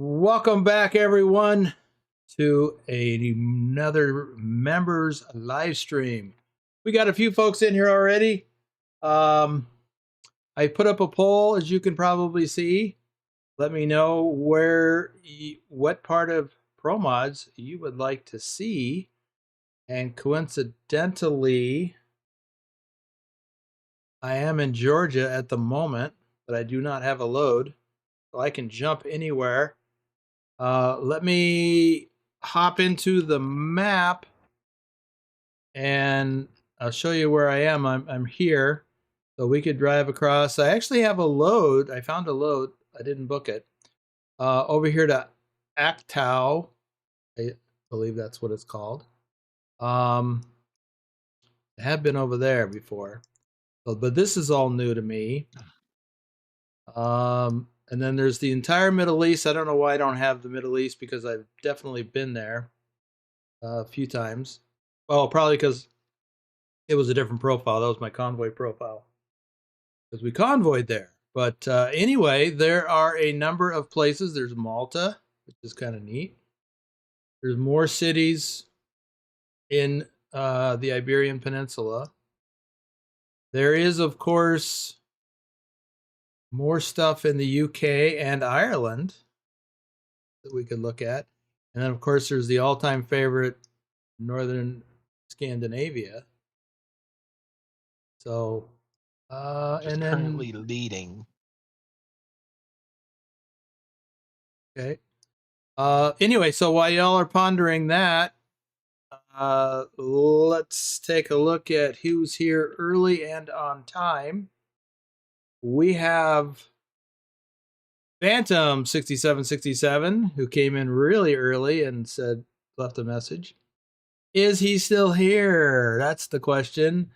Welcome back, everyone, to another members live stream. We got a few folks in here already. I put up a poll, as you can probably see. Let me know what part of ProMods you would like to see. And coincidentally, I am in Georgia at the moment, but I do not have a load, so I can jump anywhere. Let me hop into the map and I'll show you where I am. I'm here, so we could drive across. I actually have a load. I found a load. I didn't book it. Over here to Aktau. I believe that's what it's called. I have been over there before, but this is all new to me. And then there's the entire Middle East. I don't know why I don't have the Middle East, because I've definitely been there a few times. Well, probably because it was a different profile. That was my convoy profile, because we convoyed there. But anyway, there are a number of places. There's Malta, which is kind of neat. There's more cities in the Iberian Peninsula. There is, of course, more stuff in the UK and Ireland that we could look at. And then, of course, there's the all-time favorite, Northern Scandinavia. So, and then currently leading. Okay. Anyway, so while y'all are pondering that, let's take a look at who's here early and on time. We have Phantom 6767, who came in really early and left a message. Is he still here? That's the question.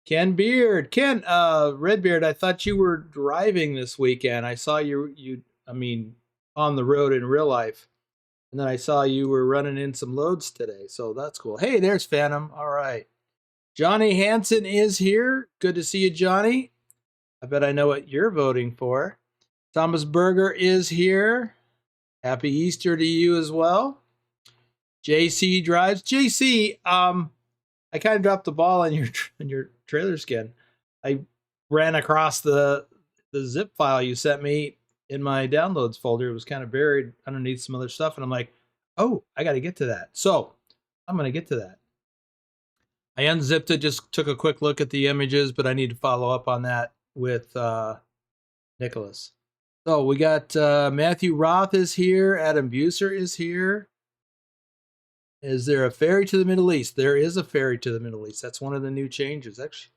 Ken Beard, Redbeard, I thought you were driving this weekend. I saw you on the road in real life. And then I saw you were running in some loads today. So that's cool. Hey, there's Phantom. All right. Johnny Hansen is here. Good to see you, Johnny. I bet I know what you're voting for. Thomas Berger is here. Happy Easter to you as well. JC drives. JC, I kind of dropped the ball on your trailer skin. I ran across the zip file you sent me in my downloads folder. It was kind of buried underneath some other stuff, and I'm like, oh, I got to get to that. So I'm going to get to that. I unzipped it, just took a quick look at the images, but I need to follow up on that with Nicholas. So we got Matthew Roth is here. Adam Buser is here. Is there a ferry to the Middle East? There is a ferry to the Middle East. That's one of the new changes. Actually,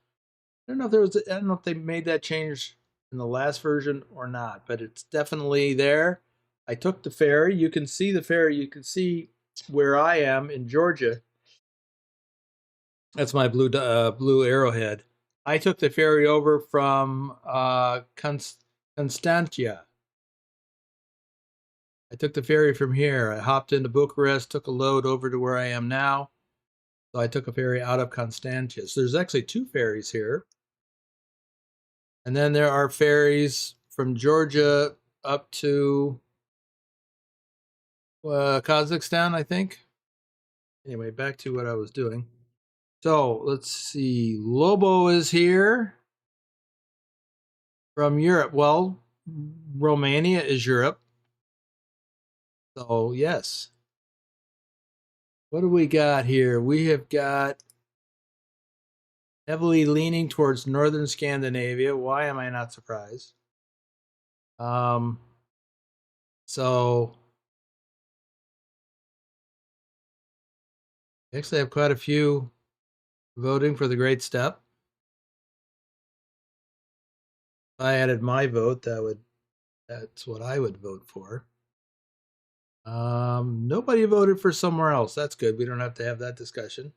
I don't know if they made that change in the last version or not, but it's definitely there. I took the ferry. You can see the ferry. You can see where I am in Georgia. That's my blue arrowhead. I took the ferry over from Constantia. I took the ferry from here. I hopped into Bucharest, took a load over to where I am now. So I took a ferry out of Constantia. So there's actually two ferries here. And then there are ferries from Georgia up to Kazakhstan, I think. Anyway, back to what I was doing. So let's see. Lobo is here from Europe. Well, Romania is Europe. So, yes. What do we got here? We have got heavily leaning towards northern Scandinavia. Why am I not surprised? So actually I have quite a few voting for the Great Step. If I added my vote, that's what I would vote for. Nobody voted for somewhere else. That's good. We don't have to have that discussion.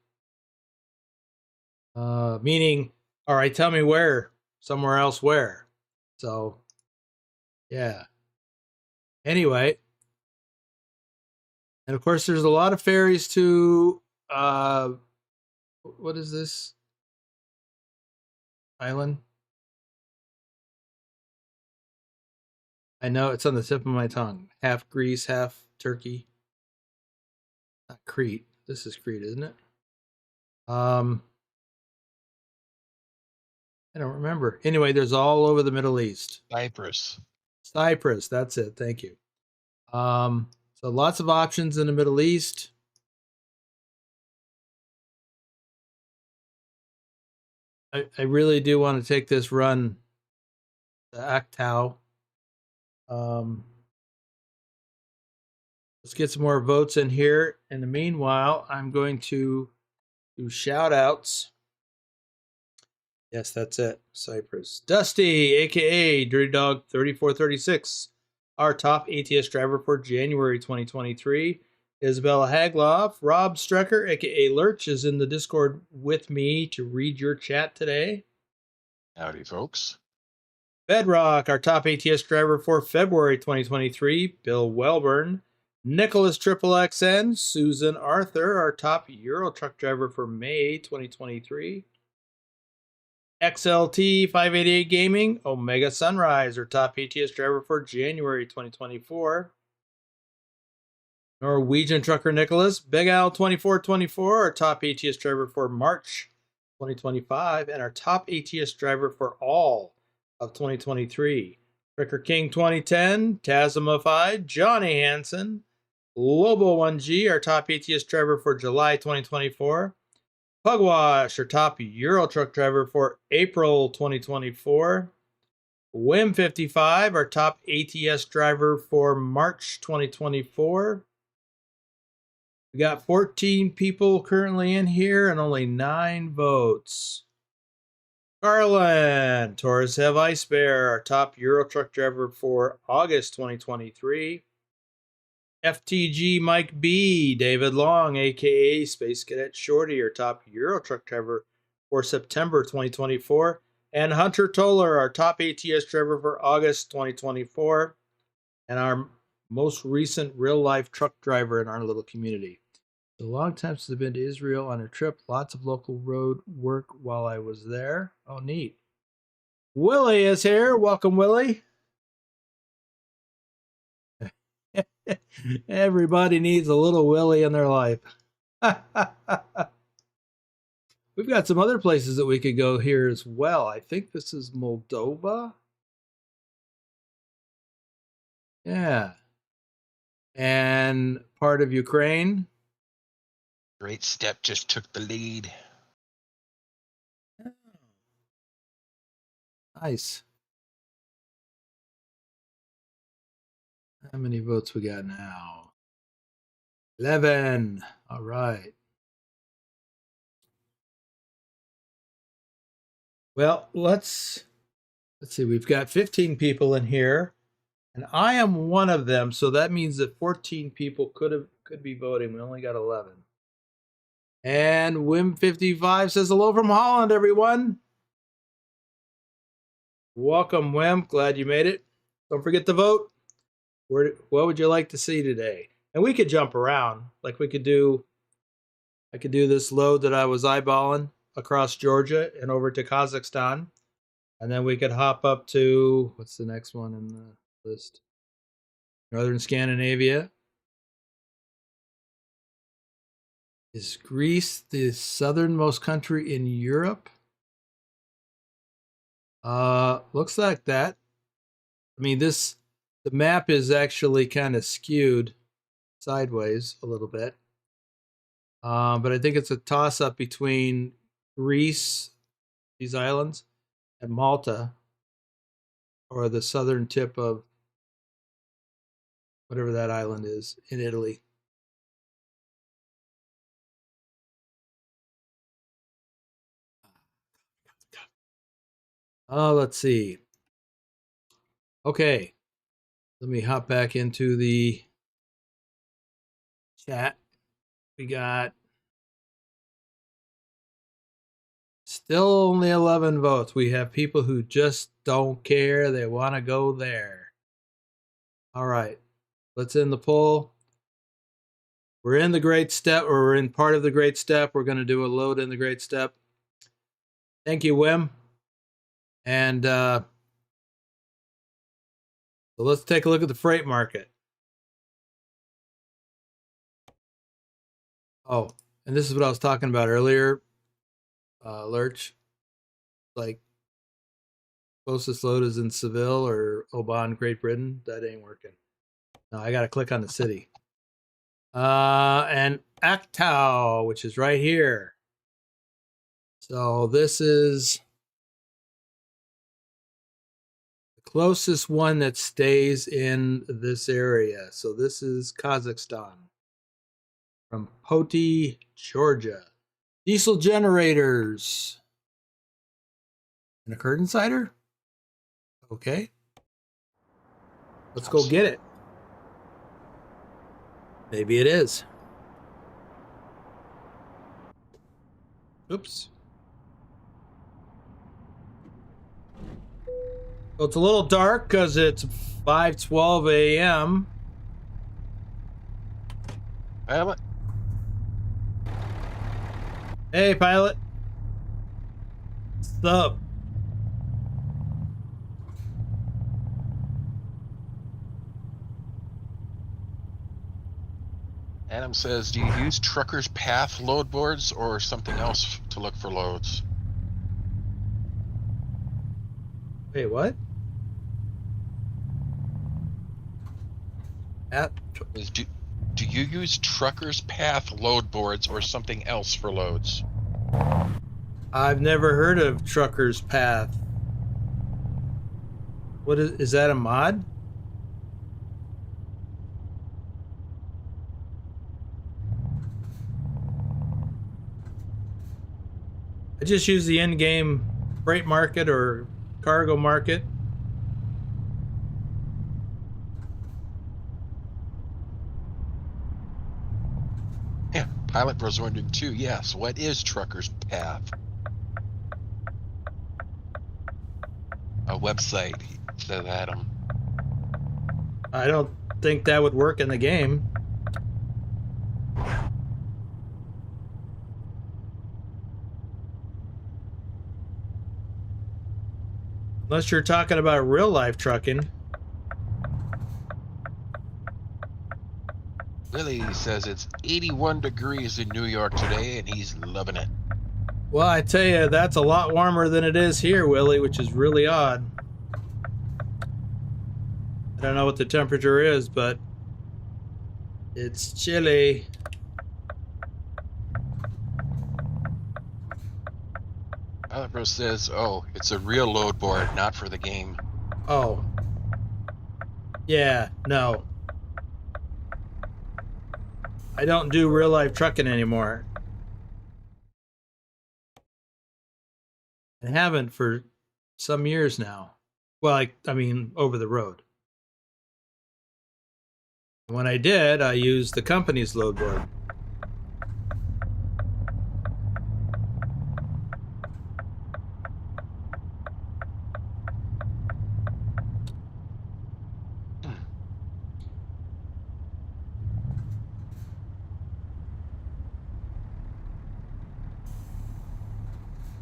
Meaning, all right, tell me where, somewhere else where. So, yeah. Anyway, and of course, there's a lot of ferries to, what is this island? I know it's on the tip of my tongue. Half Greece, half Turkey. Not Crete. This is Crete, isn't it? I don't remember. Anyway, there's all over the Middle East. Cyprus. Cyprus, that's it. Thank you. So lots of options in the Middle East. I really do want to take this run to Aktau. Let's get some more votes in here. In the meanwhile, I'm going to do shout outs. Yes, that's it. Cyprus. Dusty, aka Dirty Dog 3436, our top ATS driver for January 2023. Isabella Hagloff. Rob Strecker, aka Lurch, is in the Discord with me to read your chat today. Howdy, folks. Bedrock, our top ATS driver for February 2023. Bill Welburn. Nicholas XXXN. Susan Arthur, our top Euro truck driver for May 2023. XLT 588 Gaming. Omega Sunrise, our top ATS driver for January 2024. Norwegian trucker Nicholas. Big Al 2424, our top ATS driver for March 2025, and our top ATS driver for all of 2023. Tricker King 2010, Tasmified, Johnny Hansen, Lobo 1G, our top ATS driver for July 2024. Pugwash, our top Euro truck driver for April 2024. Wim55, our top ATS driver for March 2024. We got 14 people currently in here and only 9 votes. Garland, Torres Have Ice Bear, our top Euro truck driver for August 2023. FTG Mike B, David Long, aka Space Cadet Shorty, our top Euro truck driver for September 2024. And Hunter Toller, our top ATS driver for August 2024. And our most recent real-life truck driver in our little community. A long time since I've been to Israel on a trip. Lots of local road work while I was there. Oh, neat. Willie is here. Welcome, Willie. Everybody needs a little Willie in their life. We've got some other places that we could go here as well. I think this is Moldova. Yeah. And part of Ukraine. Great Step just took the lead. Nice. How many votes we got now? 11. All right. Well, let's see. We've got 15 people in here, and I am one of them. So that means that 14 people could be voting. We only got 11. And Wim55 says hello from Holland, everyone. Welcome, Wim. Glad you made it. Don't forget to vote. What would you like to see today? And we could jump around. Like I could do this load that I was eyeballing across Georgia and over to Kazakhstan. And then we could hop up to, what's the next one in the list? Northern Scandinavia. Is Greece the southernmost country in Europe? Looks like that. I mean, the map is actually kind of skewed sideways a little bit. But I think it's a toss-up between Greece, these islands, and Malta, or the southern tip of whatever that island is in Italy. Let's see. Okay. Let me hop back into the chat. We got still only 11 votes. We have people who just don't care. They want to go there. All right. Let's end the poll. We're in the Great Step, or we're in part of the Great Step. We're going to do a load in the Great Step. Thank you, Wim. And So let's take a look at the freight market. Oh, and this is what I was talking about earlier, Lurch. Like, closest load is in Seville or Oban, Great Britain. That ain't working. No, I got to click on the city. And Aktau, which is right here. So this is the closest one that stays in this area. So this is Kazakhstan. From Poti, Georgia. Diesel generators. And a curtain cider? Okay. Let's go get it. Maybe it is. Oops. So it's a little dark because it's 5:12 a.m. Pilot. Hey, pilot. What's up? Adam says, do you use trucker's path load boards or something else to look for loads? Wait, what? Do you use trucker's path load boards or something else for loads? I've never heard of trucker's path. What is that a mod? I just use the in-game freight market or cargo market. Yeah, Pilot was wondering too. Yes, what is trucker's path? A website, said Adam. I don't think that would work in the game. Unless you're talking about real life trucking. Willie says it's 81 degrees in New York today and he's loving it. Well, I tell you, that's a lot warmer than it is here, Willie, which is really odd. I don't know what the temperature is, but it's chilly. Pilot says, oh, it's a real load board, not for the game. Oh. Yeah, no. I don't do real life trucking anymore. I haven't for some years now. Well, I mean, over the road. When I did, I used the company's load board.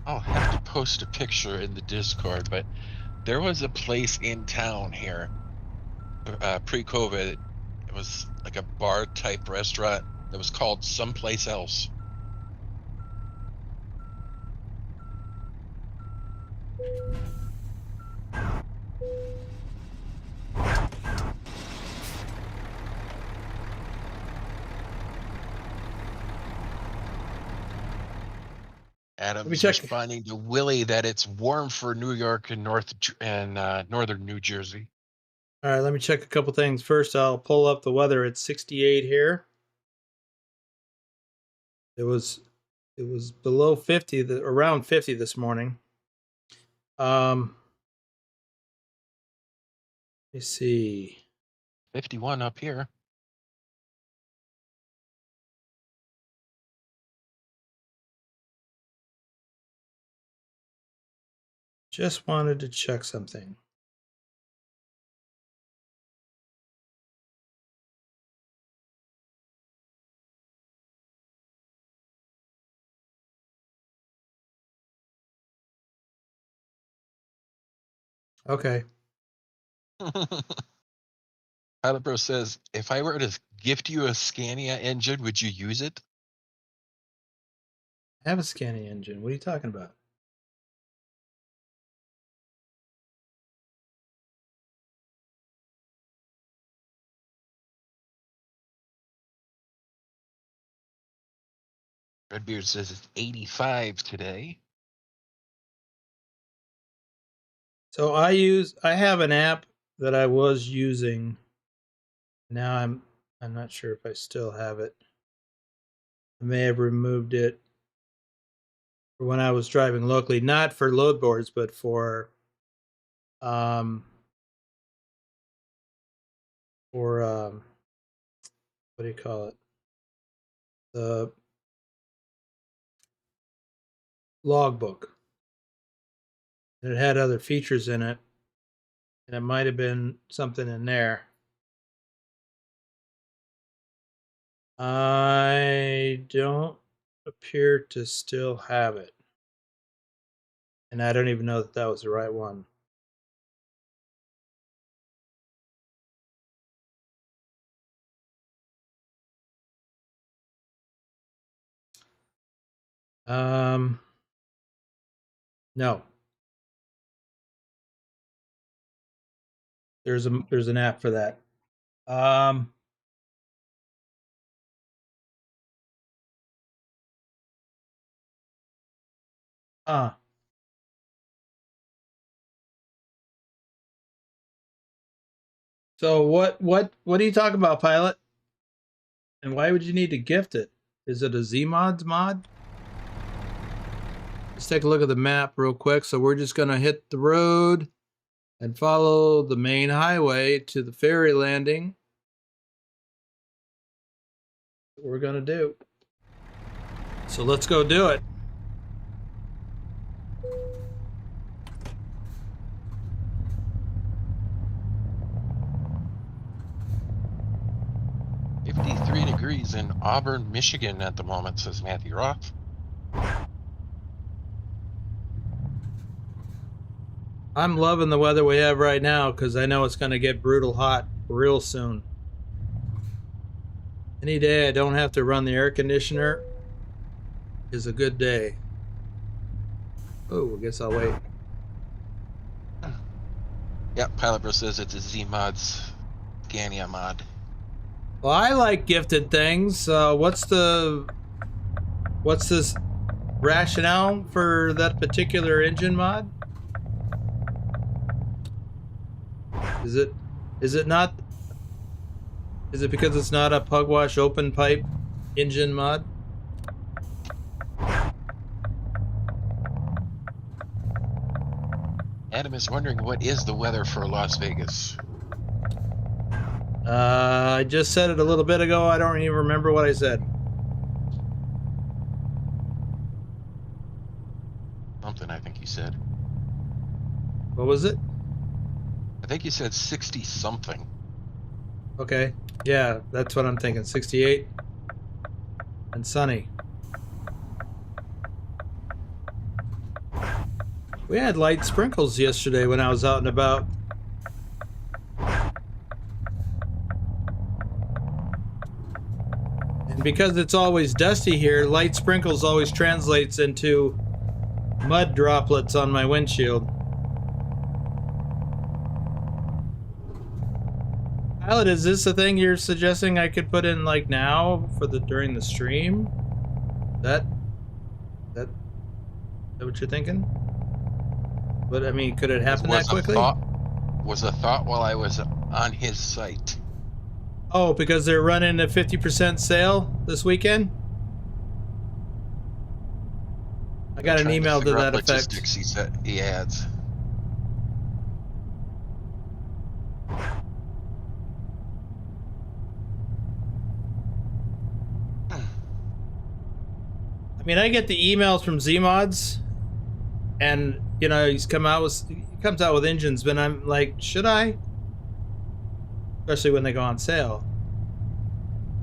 I'll have to post a picture in the Discord, but there was a place in town here, pre-COVID. It was like a bar-type restaurant that was called Someplace Else. Adam's responding to Willie that it's warm for New York and northern New Jersey. All right, let me check a couple things. First, I'll pull up the weather. It's 68 here. It was below 50, around 50 this morning. Let me see. 51 up here. Just wanted to check something. Okay. Pilot Bro says, if I were to gift you a Scania engine, would you use it? I have a Scania engine. What are you talking about? Redbeard says it's 85 today. So I have an app that I was using. Now I'm not sure if I still have it. I may have removed it for when I was driving locally, not for load boards, but for what do you call it? The logbook. And it had other features in it, and it might have been something in there. I don't appear to still have it, and I don't even know that that was the right one. No. There's an app for that. So what are you talking about, Pilot? And why would you need to gift it? Is it a ZMods mod? Let's take a look at the map real quick. So we're just gonna hit the road and follow the main highway to the ferry landing. What we're gonna do. So let's go do it. Degrees in Auburn, Michigan at the moment, says Matthew Roth. I'm loving the weather we have right now because I know it's going to get brutal hot real soon. Any day I don't have to run the air conditioner is a good day. Oh, I guess I'll wait. Yep, Pilot Bro says it's a ZMods Scania mod. Well, I like gifted things. What's this rationale for that particular engine mod? Is it because it's not a pugwash open pipe engine mod? Adam is wondering, what is the weather for Las Vegas? I just said it a little bit ago. I don't even remember what I said. Something, I think you said. What was it? I think you said 60 something. Okay. Yeah, that's what I'm thinking. 68 and sunny. We had light sprinkles yesterday when I was out and about. And because it's always dusty here, light sprinkles always translates into mud droplets on my windshield. Pilot, is this a thing you're suggesting I could put in like now for during the stream? That what you're thinking? But I mean, could it happen that quickly? Was a thought while I was on his site. Oh, because they're running a 50% sale this weekend? I got an email to that effect. He said he adds. I mean, I get the emails from ZMods, and you know he comes out with engines, but I'm like, should I? Especially when they go on sale.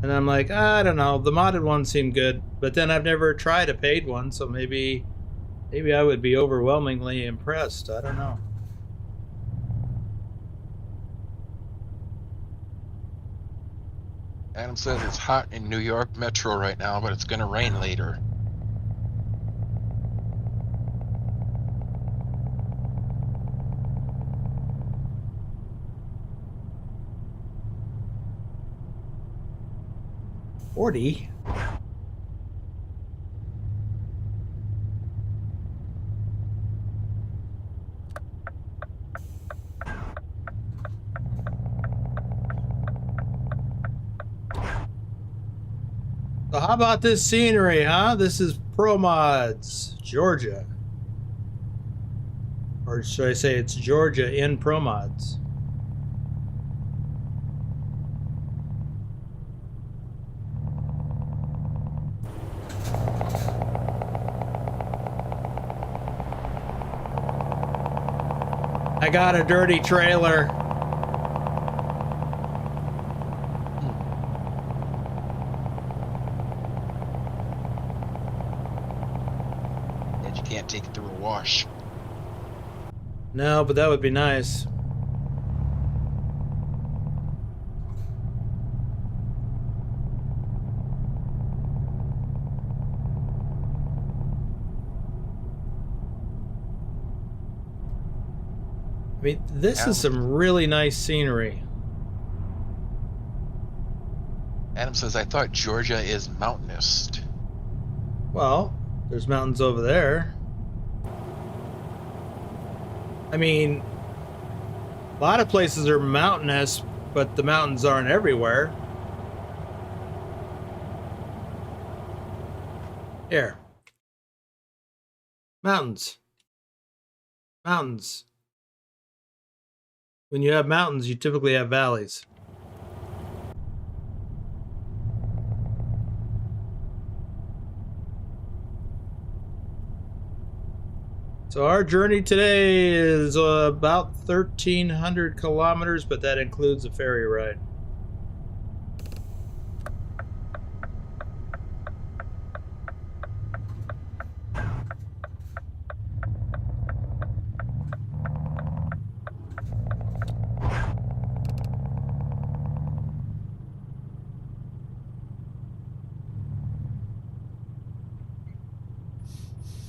And I'm like, I don't know. The modded ones seem good, but then I've never tried a paid one, so maybe I would be overwhelmingly impressed. I don't know. Adam says it's hot in New York Metro right now, but it's going to rain later. $40. So how about this scenery, huh? This is ProMods, Georgia. Or should I say it's Georgia in ProMods? I got a dirty trailer. Take it through a wash. No, but that would be nice. I mean, this is some really nice scenery. Adam says, I thought Georgia is mountainous. Well, there's mountains over there. I mean, a lot of places are mountainous, but the mountains aren't everywhere. Here. Mountains. Mountains. When you have mountains, you typically have valleys. So our journey today is about 1,300 kilometers, but that includes a ferry ride.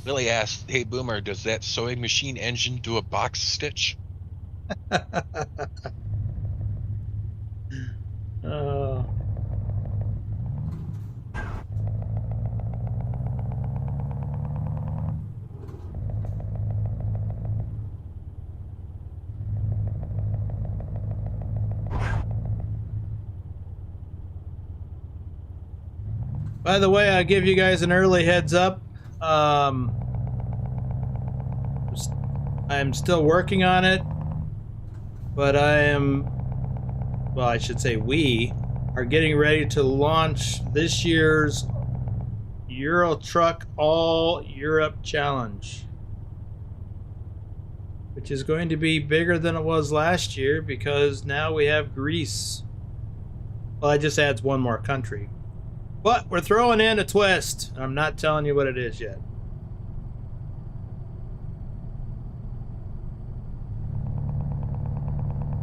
Billy asked, hey Boomer, does that sewing machine engine do a box stitch? By the way, I'll give you guys an early heads up. I'm still working on it, but I should say we are getting ready to launch this year's Euro Truck All Europe Challenge, which is going to be bigger than it was last year because now we have Greece. Well, it just adds one more country. But we're throwing in a twist. I'm not telling you what it is yet.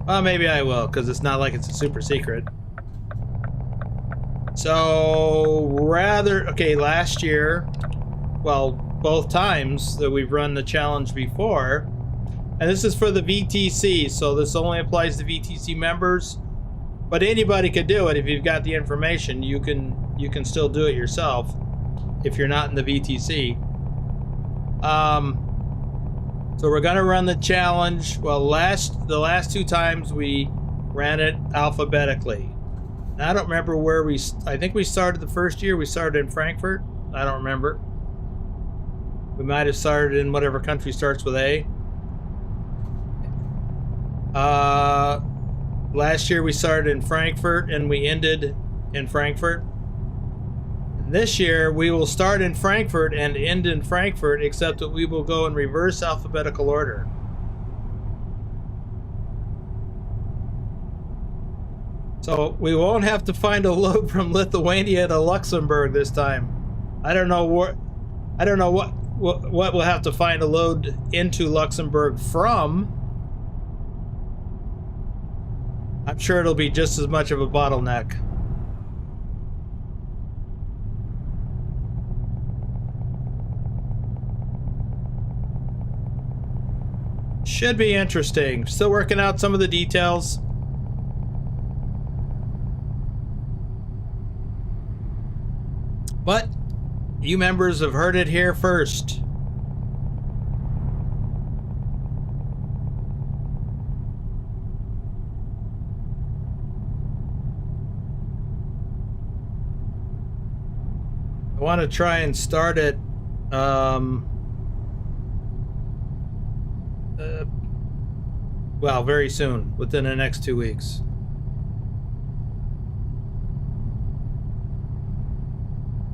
Well, maybe I will, because it's not like it's a super secret. So, last year, well, both times that we've run the challenge before, and this is for the VTC, so this only applies to VTC members, but anybody could do it if you've got the information. You can still do it yourself if you're not in the VTC. So we're gonna run the challenge. Well, the last two times we ran it alphabetically. And I don't remember where I think we started the first year. We started in Frankfurt. I don't remember. We might have started in whatever country starts with A. Last year we started in Frankfurt and we ended in Frankfurt. This year, we will start in Frankfurt and end in Frankfurt, except that we will go in reverse alphabetical order. So we won't have to find a load from Lithuania to Luxembourg this time. I don't know what we'll have to find a load into Luxembourg from. I'm sure it'll be just as much of a bottleneck. Should be interesting. Still working out some of the details. But you members have heard it here first. I want to try and start it well, very soon, within the next 2 weeks.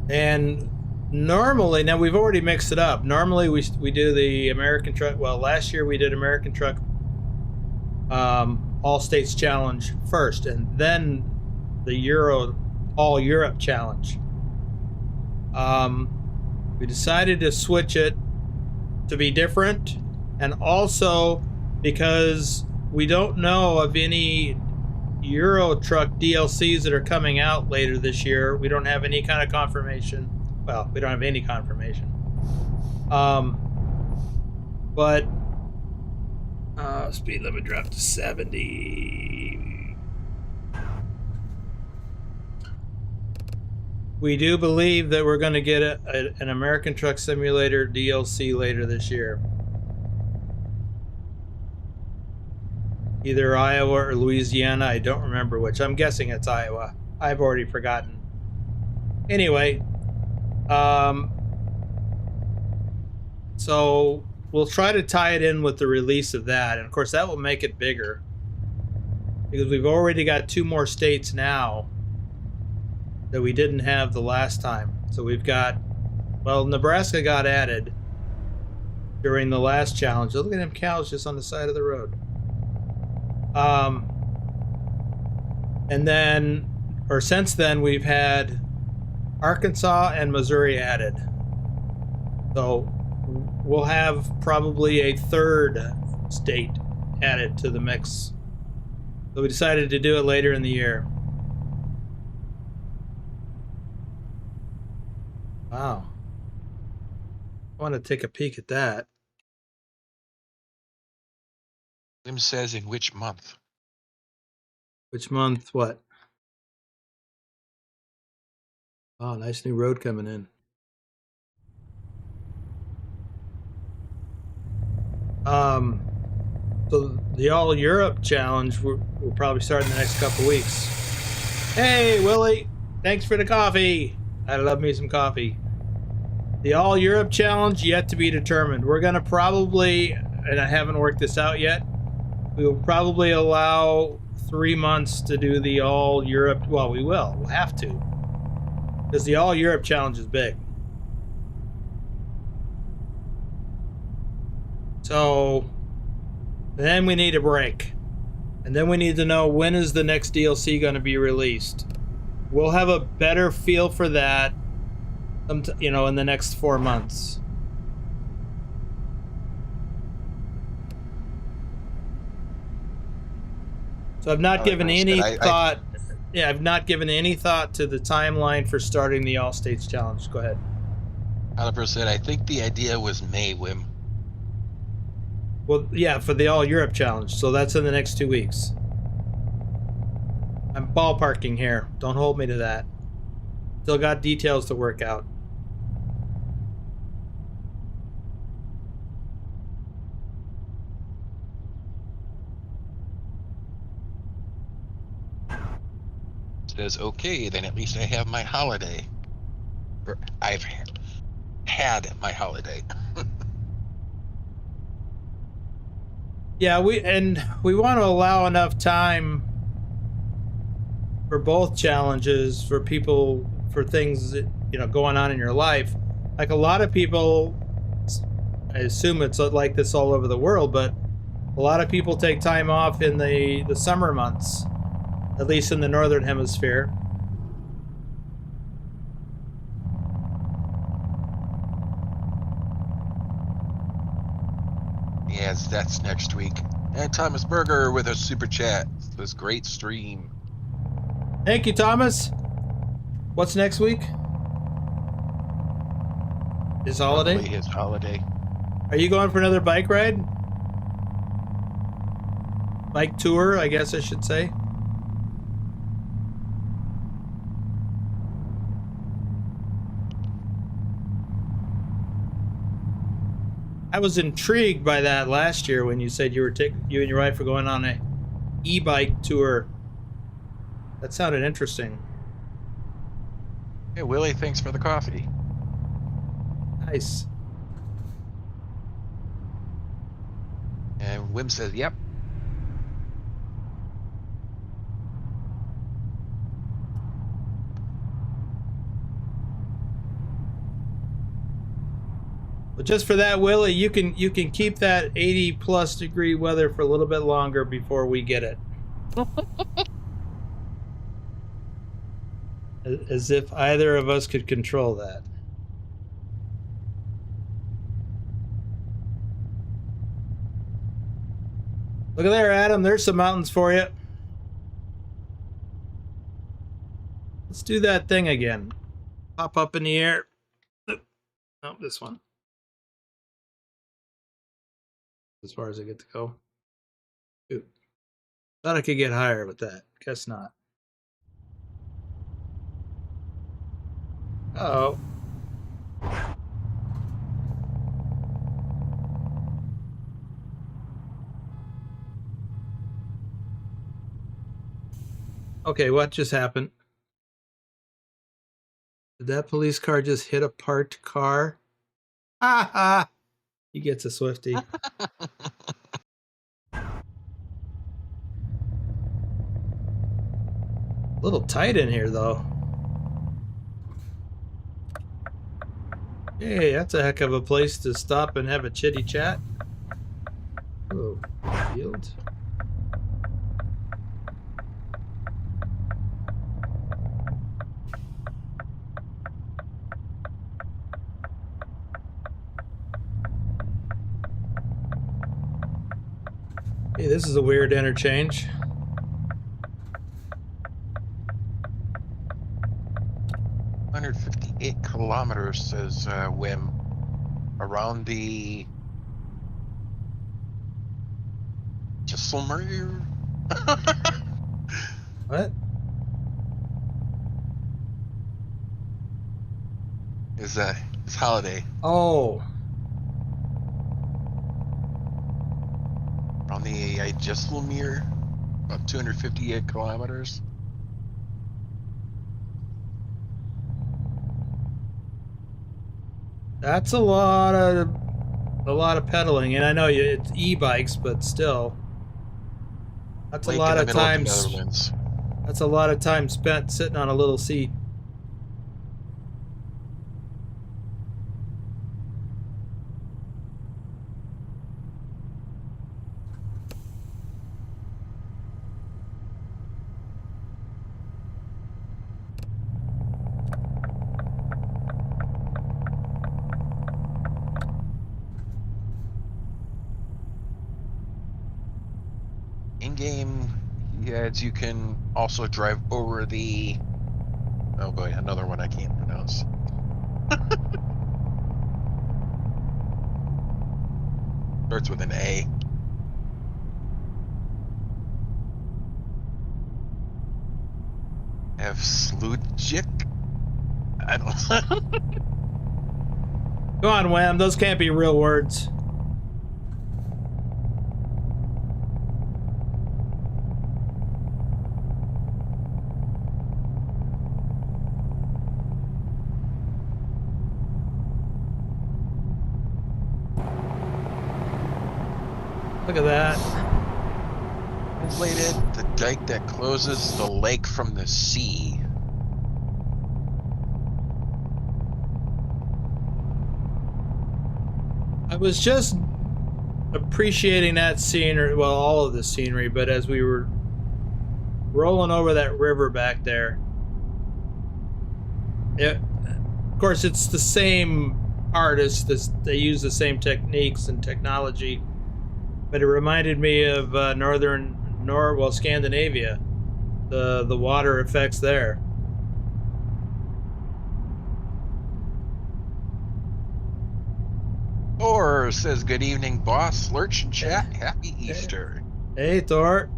And normally, now we've already mixed it up. Normally we do the American truck. Well, last year we did American truck all states challenge first, and then the all Europe challenge. We decided to switch it to be different, and also because we don't know of any Euro truck DLCs that are coming out later this year. We don't have any kind of confirmation. Well, we don't have any confirmation. But speed limit dropped to 70. We do believe that we're going to get an American Truck Simulator DLC later this year. Either Iowa or Louisiana, I don't remember which. I'm guessing it's Iowa. I've already forgotten. Anyway, so we'll try to tie it in with the release of that. And of course, that will make it bigger, because we've already got 2 more states now that we didn't have the last time. So we've got, well, Nebraska got added during the last challenge. Look at them cows just on the side of the road. And then, or since then, we've had Arkansas and Missouri added. So we'll have probably a 3rd state added to the mix. So we decided to do it later in the year. Wow. I want to take a peek at that. Tim says in which month? Which month? What? Oh, nice new road coming in. So the All Europe Challenge we'll probably start in the next couple weeks. Hey, Willie! Thanks for the coffee. I love me some coffee. The All Europe Challenge yet to be determined. We're gonna probably, and I haven't worked this out yet, we will probably allow 3 months to do the All Europe. Well, we will. We'll have to, because the All Europe Challenge is big. So then we need a break, and then we need to know, when is the next DLC going to be released. We'll have a better feel for that, you know, in the next 4 months. So I've not given any thought. Yeah, I've not given any thought to the timeline for starting the All States Challenge. Go ahead. Oliver said, I think the idea was May, Wim. Well, yeah, for the All Europe Challenge. So that's in the next 2 weeks. I'm ballparking here. Don't hold me to that. Still got details to work out. Says, okay, then at least I have my holiday. Or I've had my holiday. Yeah, we want to allow enough time for both challenges, for people, for things that, you know, going on in your life. Like a lot of people, I assume it's like this all over the world, but a lot of people take time off in the summer months, at least in the northern hemisphere. Yes, that's next week. And Thomas Berger with a super chat. This great stream. Thank you, Thomas. What's next week? His holiday? Probably his holiday. Are you going for another bike ride? bike tour, I guess I should say. I was intrigued by that last year when you said you and your wife were going on a e-bike tour. That sounded interesting. Hey, Willie, thanks for the coffee. Nice. And Wim says, yep. But just for that, Willie, you can keep that 80+ degree weather for a little bit longer before we get it. As if either of us could control that. Look at there, Adam. There's some mountains for you. Let's do that thing again. Pop up in the air. Oh, this one. As far as I get to go. Shoot. Thought I could get higher with that. Guess not. Uh-oh. Okay, what just happened? Did that police car just hit a parked car? Ha ha! He gets a Swiftie. A little tight in here, though. Hey, that's a heck of a place to stop and have a chitty chat. Oh, field. Hey, this is a weird interchange. "158 kilometers," says Wim, around the Jaisalmer. What? Is holiday. Oh. On the Jaisalmer, about 258 kilometers. That's a lot of pedaling, and I know it's e-bikes, but still, that's a lot of time. That's a lot of time spent sitting on a little seat. In-game, he adds you can also drive over the... Oh boy, another one I can't pronounce. Starts with an A. Have Sludjik? I don't know. Go on, Wham. Those can't be real words. Look at that. Translated, the dike that closes the lake from the sea. I was just appreciating that scenery, well, all of the scenery, but as we were rolling over that river back there, of course, it's the same artists, they use the same techniques and technology, but it reminded me of Scandinavia, the water effects there. Or says, good evening, boss. Lurch and chat. Happy Easter. Hey, Thor.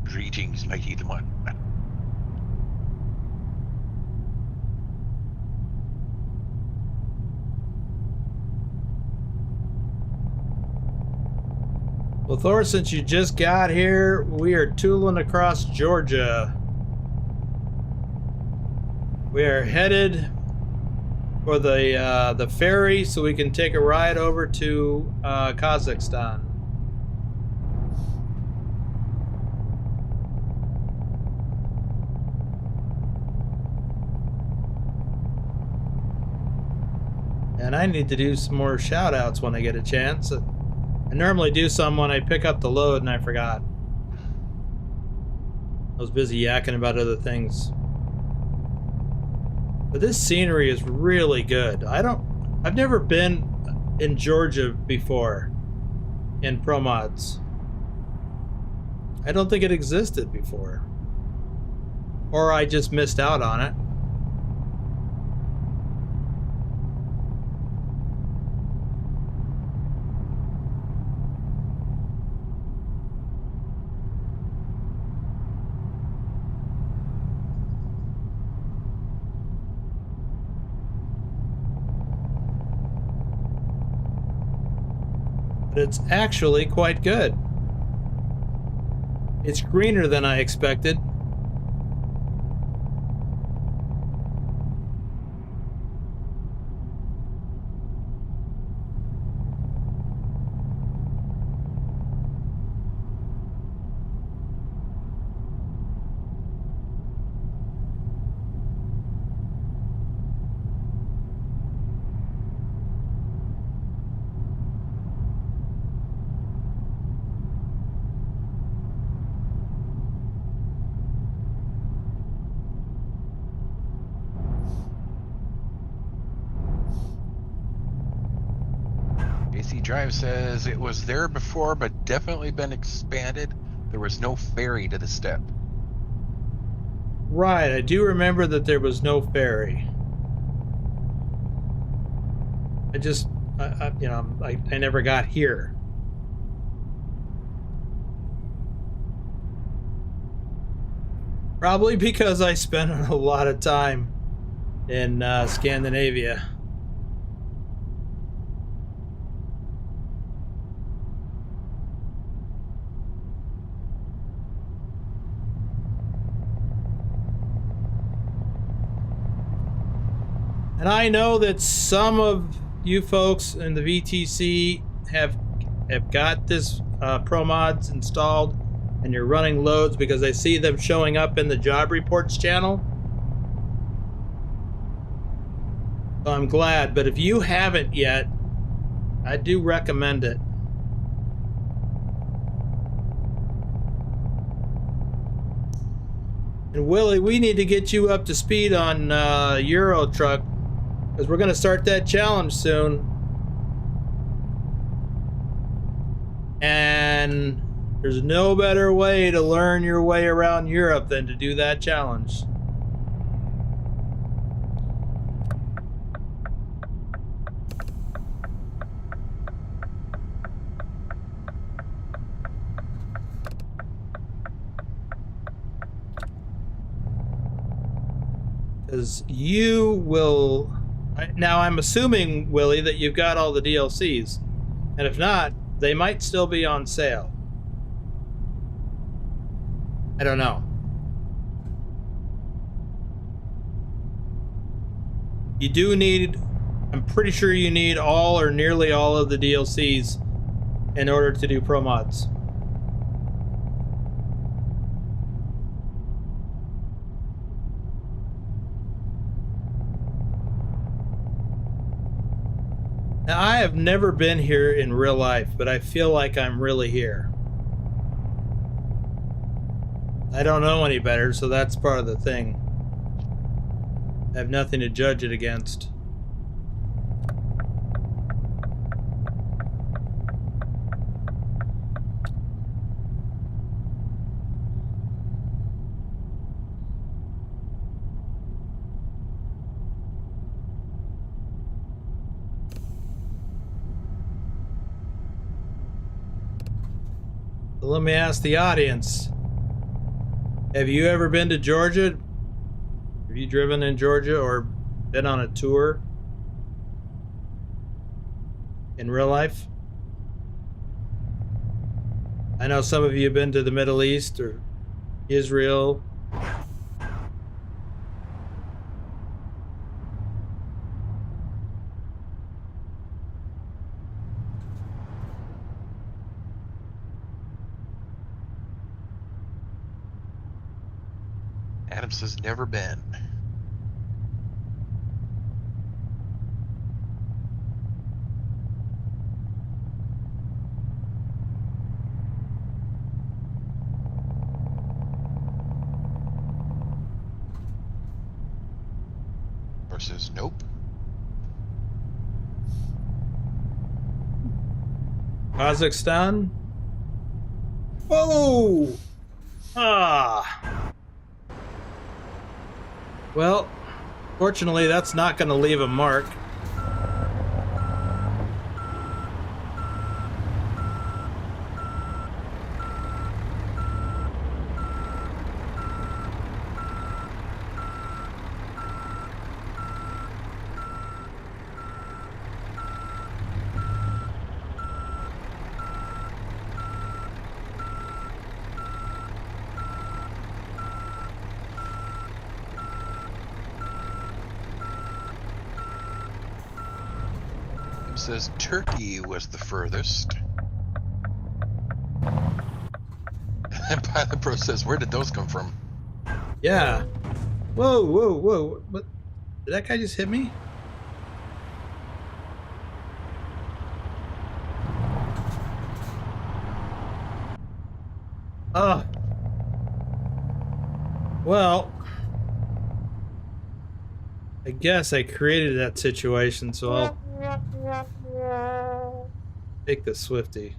Greetings, mighty one. Well, Thor, since you just got here, we are tooling across Georgia. We are headed for the ferry so we can take a ride over to Kazakhstan. And I need to do some more shout outs when I get a chance. I normally do some when I pick up the load and I forgot. I was busy yakking about other things. But this scenery is really good. I've never been in Georgia before in ProMods. I don't think it existed before. Or I just missed out on it. But it's actually quite good. It's greener than I expected. Drive says it was there before, but definitely been expanded. There was no ferry to the step. Right, I do remember that there was no ferry. I never got here. Probably because I spent a lot of time in Scandinavia. And I know that some of you folks in the VTC have got this ProMods installed and you're running loads because I see them showing up in the job reports channel. So I'm glad, but if you haven't yet, I do recommend it. And Willie, we need to get you up to speed on Euro Truck, because we're going to start that challenge soon. And there's no better way to learn your way around Europe than to do that challenge. Because you will... Now, I'm assuming, Willie, that you've got all the DLCs. And if not, they might still be on sale. I don't know. You do need... I'm pretty sure you need all or nearly all of the DLCs in order to do ProMods. Now, I have never been here in real life, but I feel like I'm really here. I don't know any better, so that's part of the thing. I have nothing to judge it against. So let me ask the audience. Have you ever been to Georgia? Have you driven in Georgia or been on a tour in real life? I know some of you have been to the Middle East or Israel. Adam says never been. Or says nope. Kazakhstan? Oh! Ah! Well, fortunately, that's not going to leave a mark. Says Turkey was the furthest. And Pilot Pro says, where did those come from? Yeah. Whoa, whoa, whoa. What? Did that guy just hit me? Oh. Well, I guess I created that situation, so I'll take the Swifty.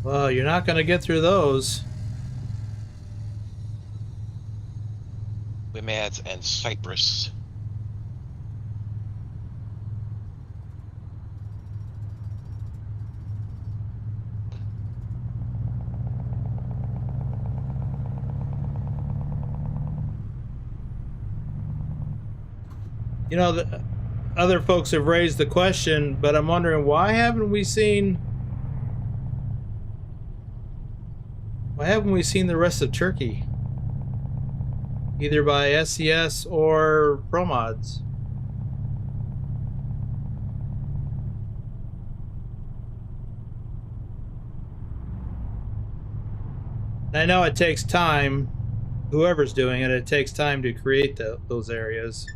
Well, you're not going to get through those. Limads and Cyprus. You know, the other folks have raised the question, but I'm wondering, why haven't we seen the rest of Turkey? Either by SCS or ProMods. I know it takes time, whoever's doing it, it takes time to create those areas.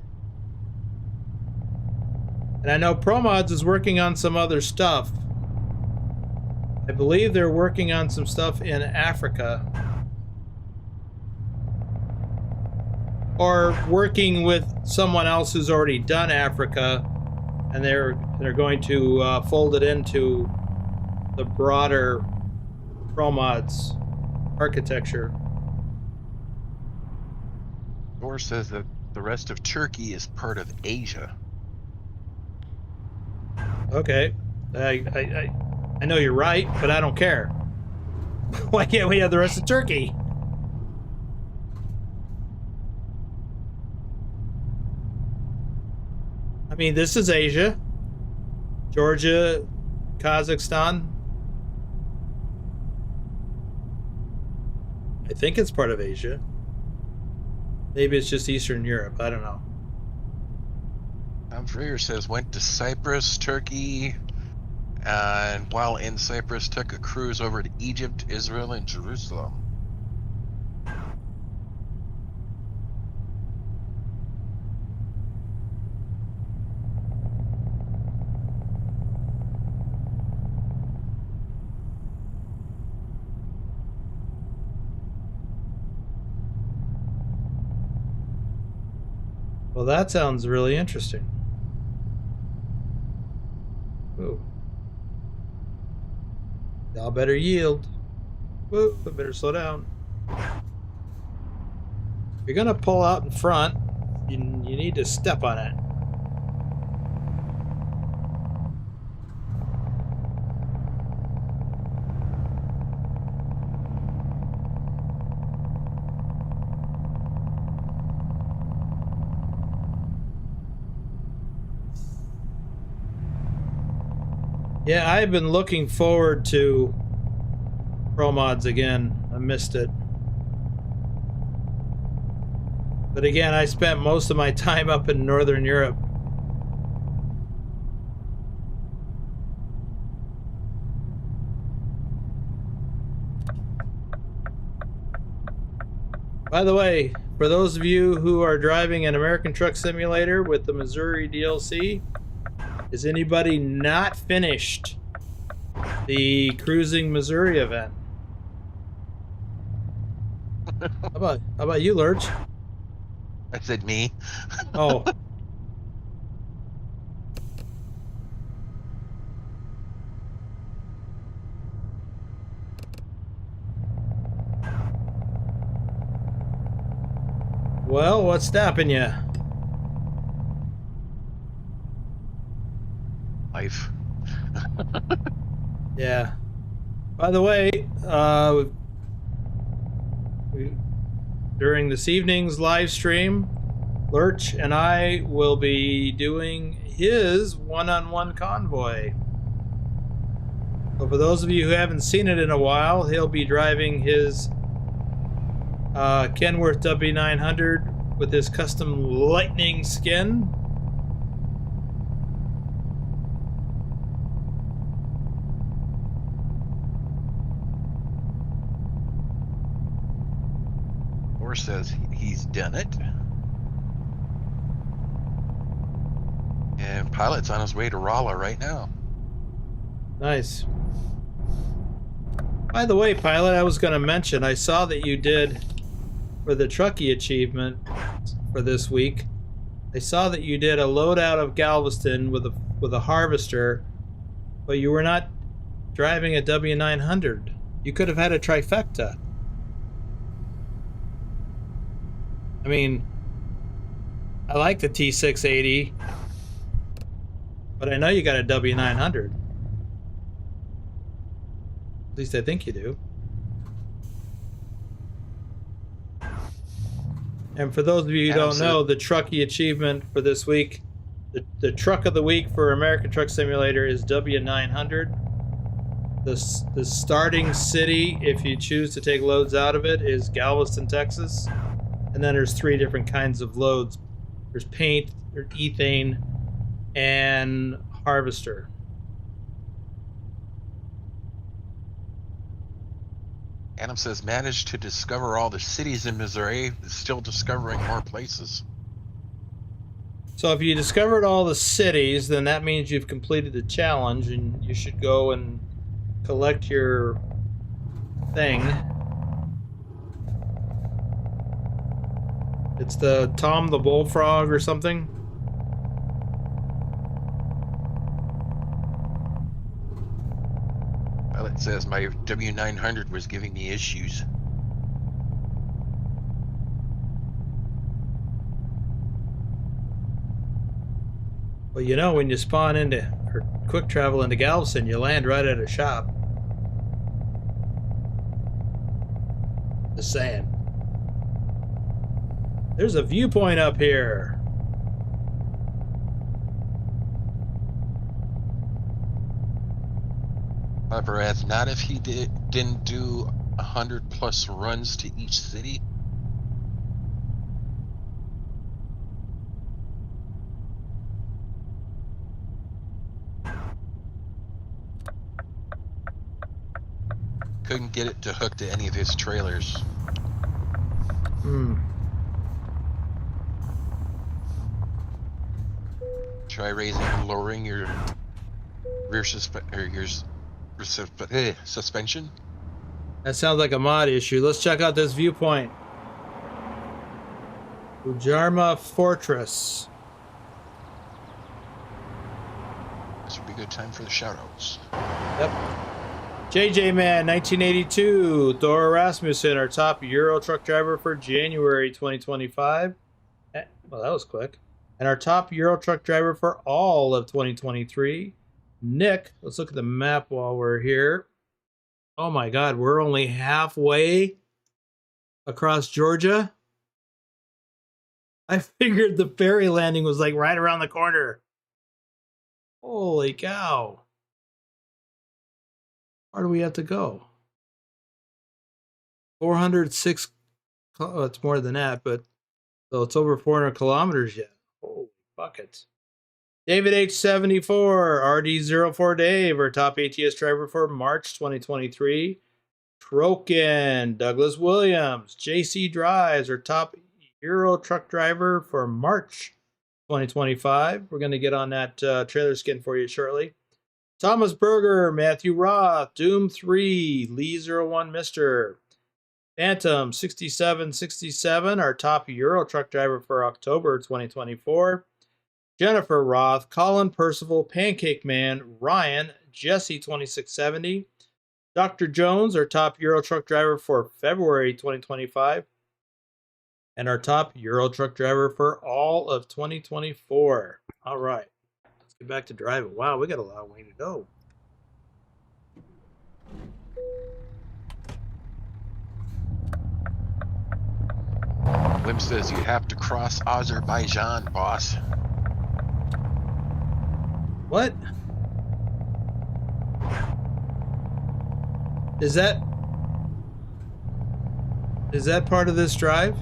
And I know ProMods is working on some other stuff. I believe they're working on some stuff in Africa. Or working with someone else who's already done Africa, and they're going to fold it into the broader ProMods architecture. Or says that the rest of Turkey is part of Asia. Okay, I know you're right, but I don't care. Why can't we have the rest of Turkey? I mean, this is Asia. Georgia, Kazakhstan. I think it's part of Asia. Maybe it's just Eastern Europe. I don't know. Tom Freer says went to Cyprus, Turkey, and while in Cyprus took a cruise over to Egypt, Israel, and Jerusalem. Well, that sounds really interesting. Oh. Y'all better yield. Whoa, I better slow down. If you're gonna pull out in front, you need to step on it. Yeah, I've been looking forward to ProMods again. I missed it. But again, I spent most of my time up in Northern Europe. By the way, for those of you who are driving an American Truck Simulator with the Missouri DLC, is anybody not finished the Cruising Missouri event? How about you, Lurch? I said me. Oh. Well, what's stopping you? Life. Yeah. By the way, during this evening's live stream, Lurch and I will be doing his one-on-one convoy. So for those of you who haven't seen it in a while, he'll be driving his Kenworth W900 with his custom lightning skin. Says he's done it, and Pilot's on his way to Rolla right now. Nice. By the way, Pilot, I was going to mention, I saw that you did for the Truckee achievement for this week. I saw that you did a load out of Galveston with a harvester, but you were not driving a W900. You could have had a trifecta. I mean, I like the T680, but I know you got a W900. At least I think you do. And for those of you who don't know, the Truckee achievement for this week, the truck of the week for American Truck Simulator is W900. The starting city, if you choose to take loads out of it, is Galveston, Texas. And then there's 3 different kinds of loads. There's paint, there's ethane, and harvester. Adam says, managed to discover all the cities in Missouri, still discovering more places. So if you discovered all the cities, then that means you've completed the challenge, and you should go and collect your thing. It's the Tom the Bullfrog or something. Well, it says my W900 was giving me issues. Well, you know, when you spawn into, or quick travel into Galveston, you land right at a shop. Just saying. There's a viewpoint up here. However, as not if he didn't do 100+ runs to each city. Couldn't get it to hook to any of his trailers. Try raising and lowering your rear suspension. That sounds like a mod issue. Let's check out this viewpoint. Ujarma Fortress. This would be good time for the shoutouts. Yep. JJ Man, 1982. Thor Rasmussen, our top Euro truck driver for January 2025. Well, that was quick. And our top Euro truck driver for all of 2023. Nick, let's look at the map while we're here. Oh my God, we're only halfway across Georgia. I figured the ferry landing was like right around the corner. Holy cow. Where do we have to go? 406, oh, it's more than that, but so it's over 400 kilometers yet. Holy buckets. David H74, RD04 Dave, our top ATS driver for March 2023. Troken, Douglas Williams, JC Drives, our top Euro truck driver for March 2025. We're going to get on that trailer skin for you shortly. Thomas Berger, Matthew Roth, Doom 3, Lee01 Mister, Phantom 6767, our top Euro truck driver for October 2024. Jennifer Roth, Colin Percival, Pancake Man, Ryan, Jesse 2670, Dr. Jones, our top Euro truck driver for February 2025, and our top Euro truck driver for all of 2024. All right. Get back to driving. Wow, we got a long way to go. Wim says you have to cross Azerbaijan, boss. What? Is that part of this drive?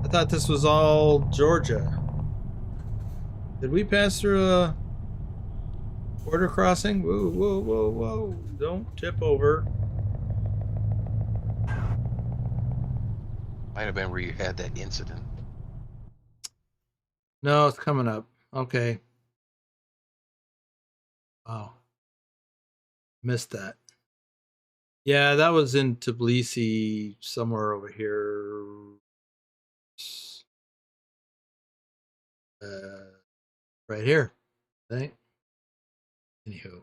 I thought this was all Georgia. Did we pass through a border crossing? Whoa, whoa, whoa, whoa. Don't tip over. Might have been where you had that incident. No, it's coming up. Okay. Wow. Missed that. Yeah, that was in Tbilisi, somewhere over here. Right here. Right? Anywho.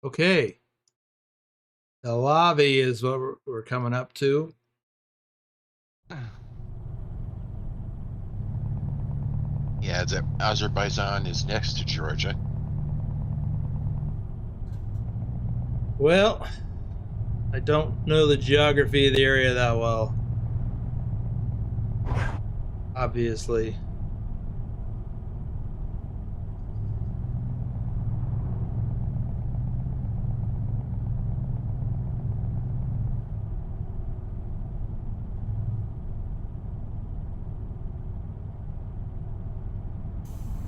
Okay. Telavi is what we're coming up to. Yeah, Azerbaijan is next to Georgia. Well, I don't know the geography of the area that well. Obviously.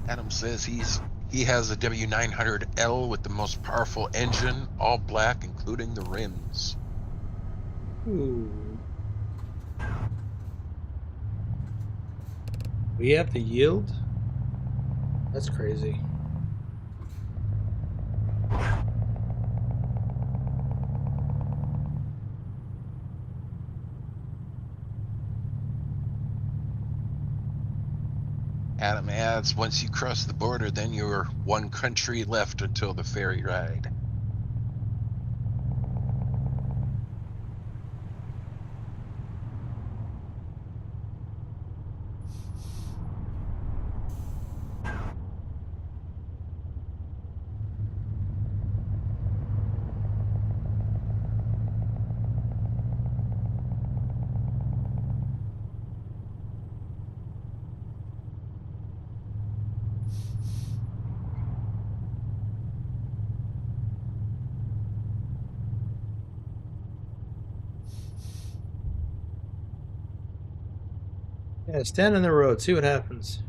Adam says he has a W900L with the most powerful engine, all black, including the rims. Ooh. We have to yield? That's crazy. Adam adds, once you cross the border, then you're one country left until the ferry ride. Yeah, stand on the road, see what happens.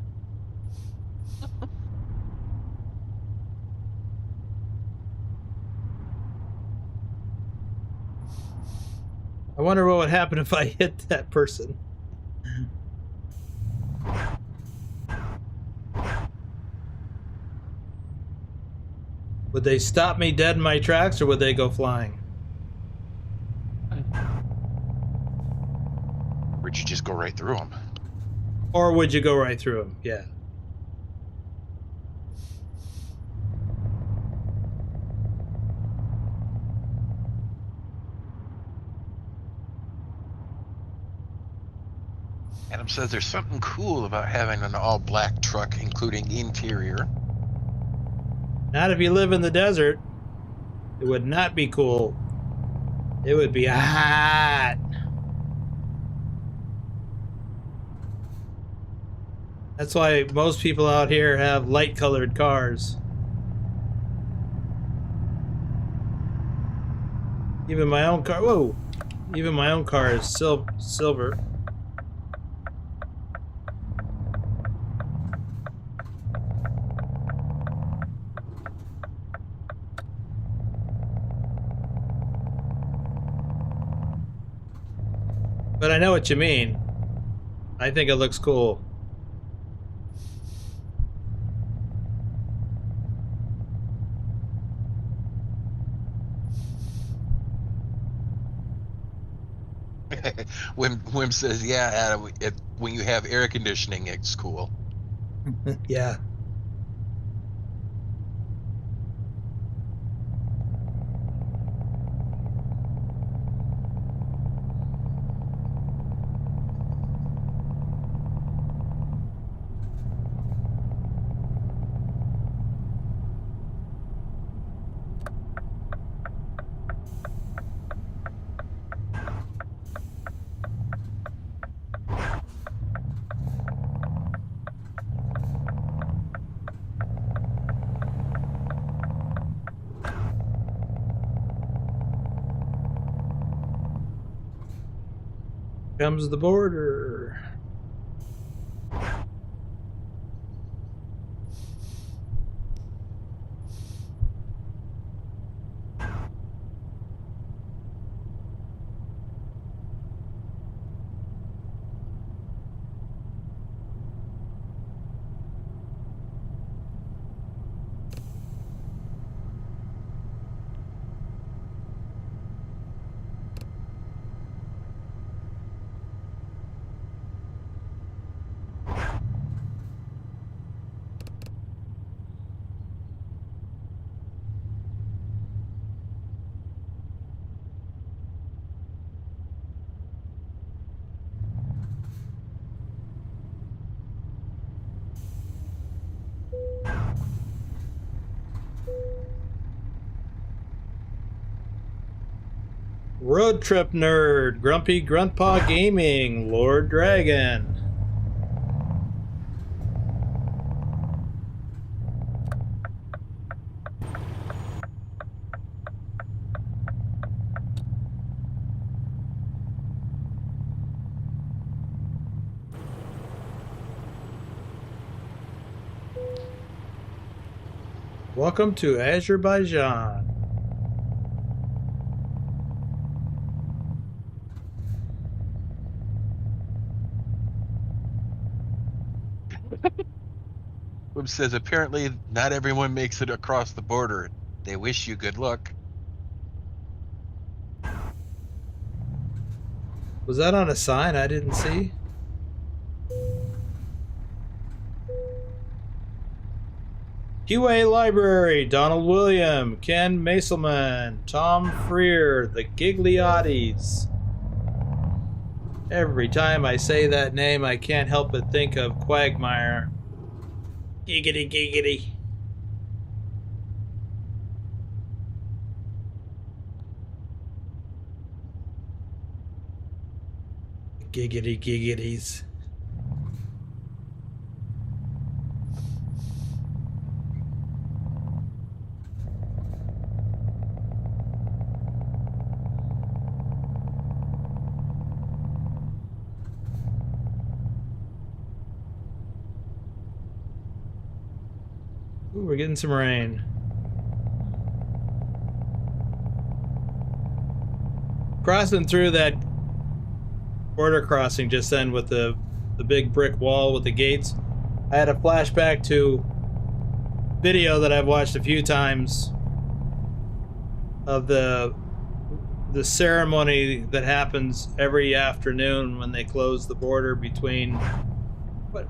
I wonder what would happen if I hit that person. Would they stop me dead in my tracks, or would they go flying? Would you just go right through them? Or would you go right through them? Yeah. Adam says there's something cool about having an all-black truck, including interior. Not if you live in the desert. It would not be cool. It would be hot. That's why most people out here have light-colored cars. Even my own car. Whoa! Even my own car is silver. But I know what you mean. I think it looks cool. Wim says, yeah, Adam, when you have air conditioning, it's cool. Yeah. Comes the border. Road Trip Nerd, Grumpy Gruntpaw Gaming, Lord Dragon. Welcome to Azerbaijan. Wim says, apparently not everyone makes it across the border. They wish you good luck. Was that on a sign I didn't see? QA Library, Donald William, Ken Maselman, Tom Freer, the Gigliottis. Every time I say that name, I can't help but think of Quagmire. Giggity, giggity. Giggity, giggities. Ooh, we're getting some rain. Crossing through that border crossing just then with the big brick wall with the gates, I had a flashback to video that I've watched a few times of the ceremony that happens every afternoon when they close the border between, what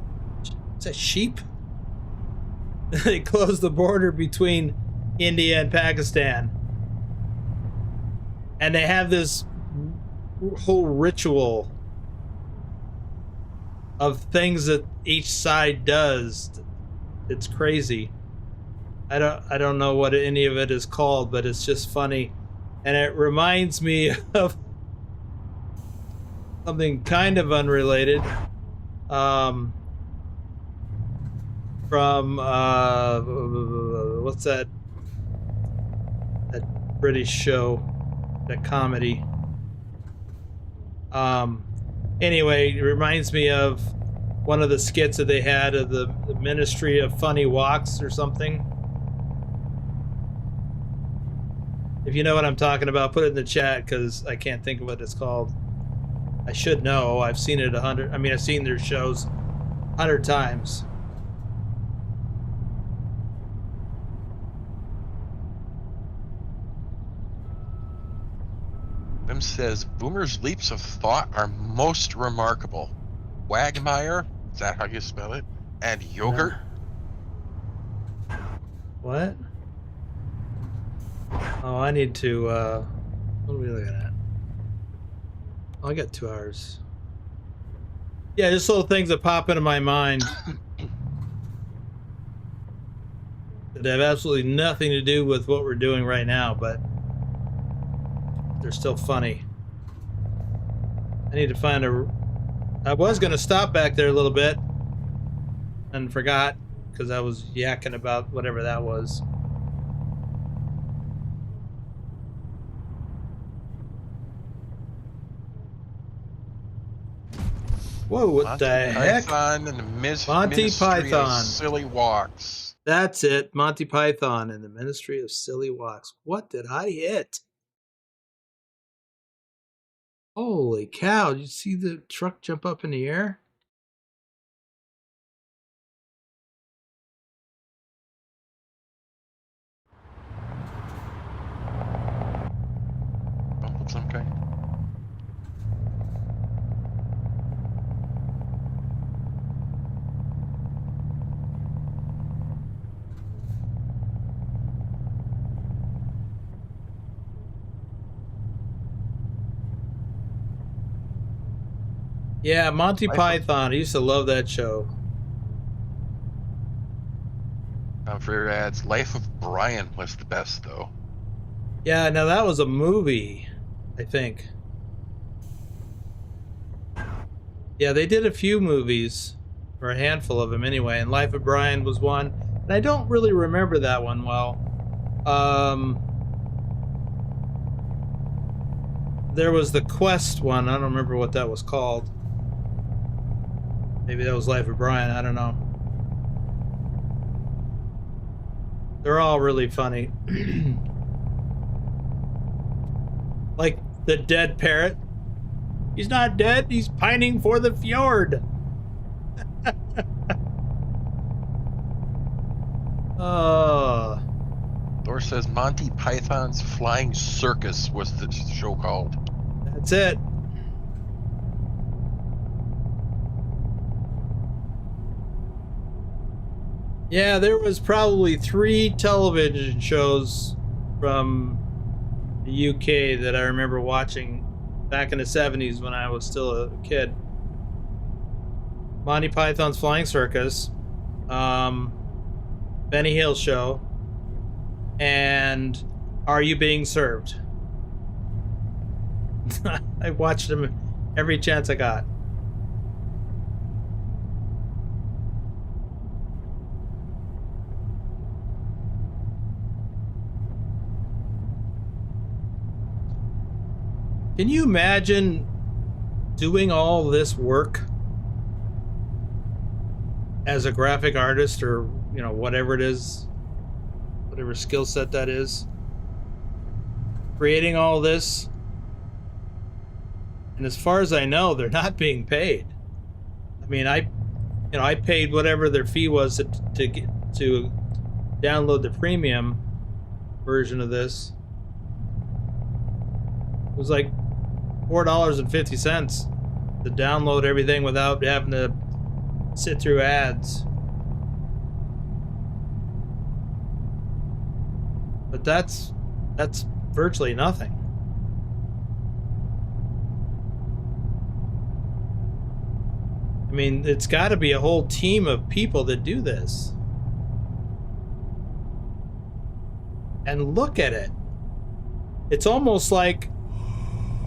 is that, sheep? They close the border between India and Pakistan, and they have this whole ritual of things that each side does. It's crazy. I don't know what any of it is called, but it's just funny. And it reminds me of something kind of unrelated. From what's that British show, that comedy? Anyway, it reminds me of one of the skits that they had of the Ministry of Funny Walks or something. If you know what I'm talking about, put it in the chat, because I can't think of what it's called. I should know. I've seen it I've seen their shows 100 times. Bim says, Boomer's leaps of thought are most remarkable. Quagmire, is that how you spell it? And yogurt? What? Oh, I need to, what are we looking at? Oh, I got 2 hours. Yeah, just little things that pop into my mind that have absolutely nothing to do with what we're doing right now, but they're still funny. I need to find I was going to stop back there a little bit and forgot because I was yakking about whatever that was. Whoa, what Monty the heck? Python and the Monty Ministry Python. of Silly Walks. That's it. Monty Python and the Ministry of Silly Walks. What did I hit? Holy cow. Did you see the truck jump up in the air? Bump of some kind. Yeah, Monty Python. I used to love that show. For your ads, Life of Brian was the best, though. Yeah, now that was a movie, I think. Yeah, they did a few movies, or a handful of them anyway, and Life of Brian was one. And I don't really remember that one well. There was the Quest one. I don't remember what that was called. Maybe that was Life of Brian. I don't know. They're all really funny. Like the dead parrot. He's not dead. He's pining for the fjord. Oh. Thor says Monty Python's Flying Circus was the show called. That's it. Yeah, there was probably 3 television shows from the UK that I remember watching back in the 70s when I was still a kid. Monty Python's Flying Circus, Benny Hill Show, and Are You Being Served? I watched them every chance I got. Can you imagine doing all this work as a graphic artist, or, you know, whatever it is, whatever skill set that is? Creating all this, and as far as I know, they're not being paid. I mean, I paid whatever their fee was to download the premium version of this. It was like $4.50 to download everything without having to sit through ads. But that's virtually nothing. I I mean, it's got to be a whole team of people that do this. And look at it. It's almost like,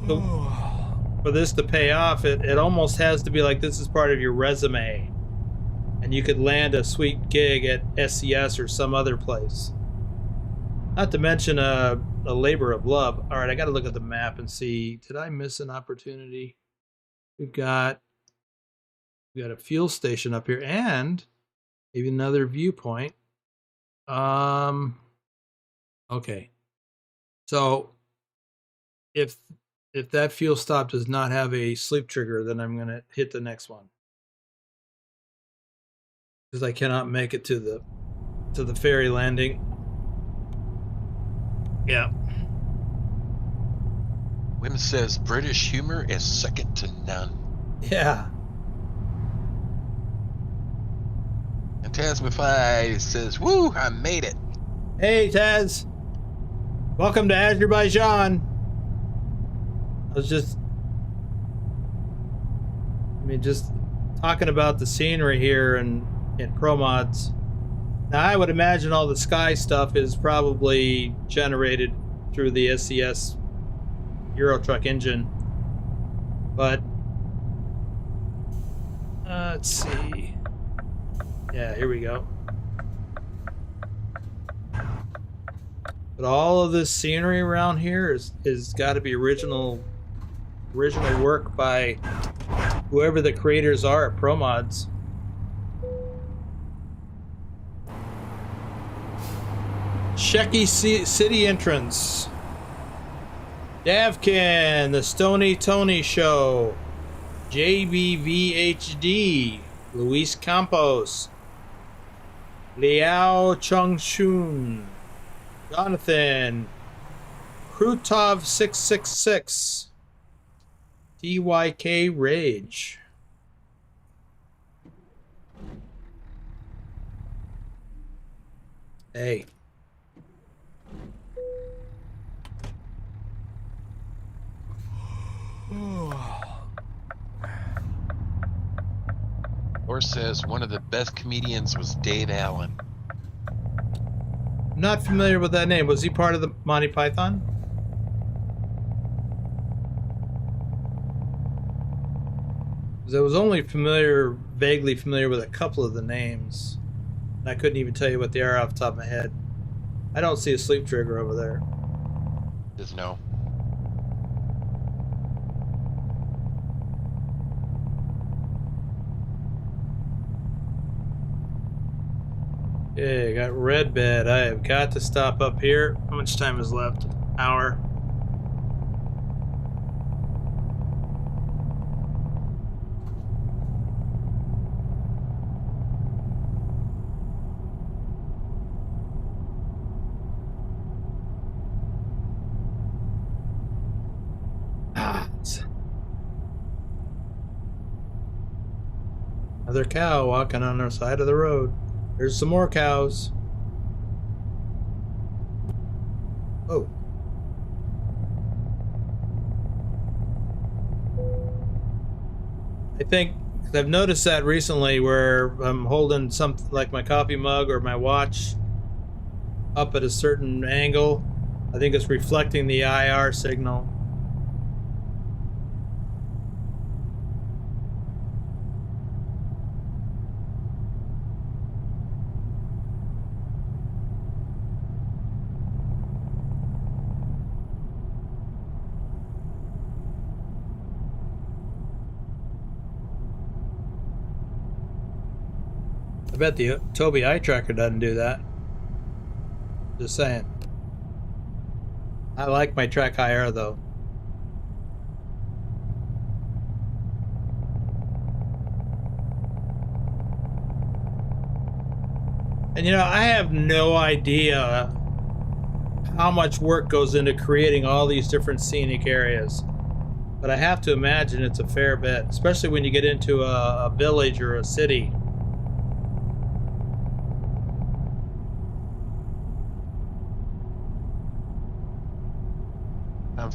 for this to pay off, it almost has to be like this is part of your resume. And you could land a sweet gig at SCS or some other place. Not to mention a labor of love. All right, I got to look at the map and see, did I miss an opportunity? We've got a fuel station up here and maybe another viewpoint. Okay. So if that fuel stop does not have a sleep trigger, then I'm going to hit the next one. Because I cannot make it to the ferry landing. Yeah. Wim says British humor is second to none. Yeah. And Tasmify says, woo, I made it. Hey, Taz. Welcome to Azerbaijan. I was just talking about the scenery here in ProMods. Now, I would imagine all the sky stuff is probably generated through the SCS Euro truck engine. But, let's see. Yeah, here we go. But all of this scenery around here is got to be original work by whoever the creators are at ProMods. Shecky City entrance. Davkin, the Stony Tony Show. JBVHD. Luis Campos. Liao Chongshun. Jonathan. Krutov 666. TYK Rage. Hey. Or says one of the best comedians was Dave Allen. I'm not familiar with that name. Was he part of the Monty Python? Because I was only vaguely familiar with a couple of the names. And I couldn't even tell you what they are off the top of my head. I don't see a sleep trigger over there. Just no. Okay, got red bed. I have got to stop up here. How much time is left? An hour. Another cow walking on the side of the road. There's some more cows. Oh. I think, because I've noticed that recently where I'm holding something like my coffee mug or my watch up at a certain angle. I think it's reflecting the IR signal. I bet the Tobii eye tracker doesn't do that. Just saying. I like my track IR though. And you know, I have no idea how much work goes into creating all these different scenic areas. But I have to imagine it's a fair bit, especially when you get into a village or a city.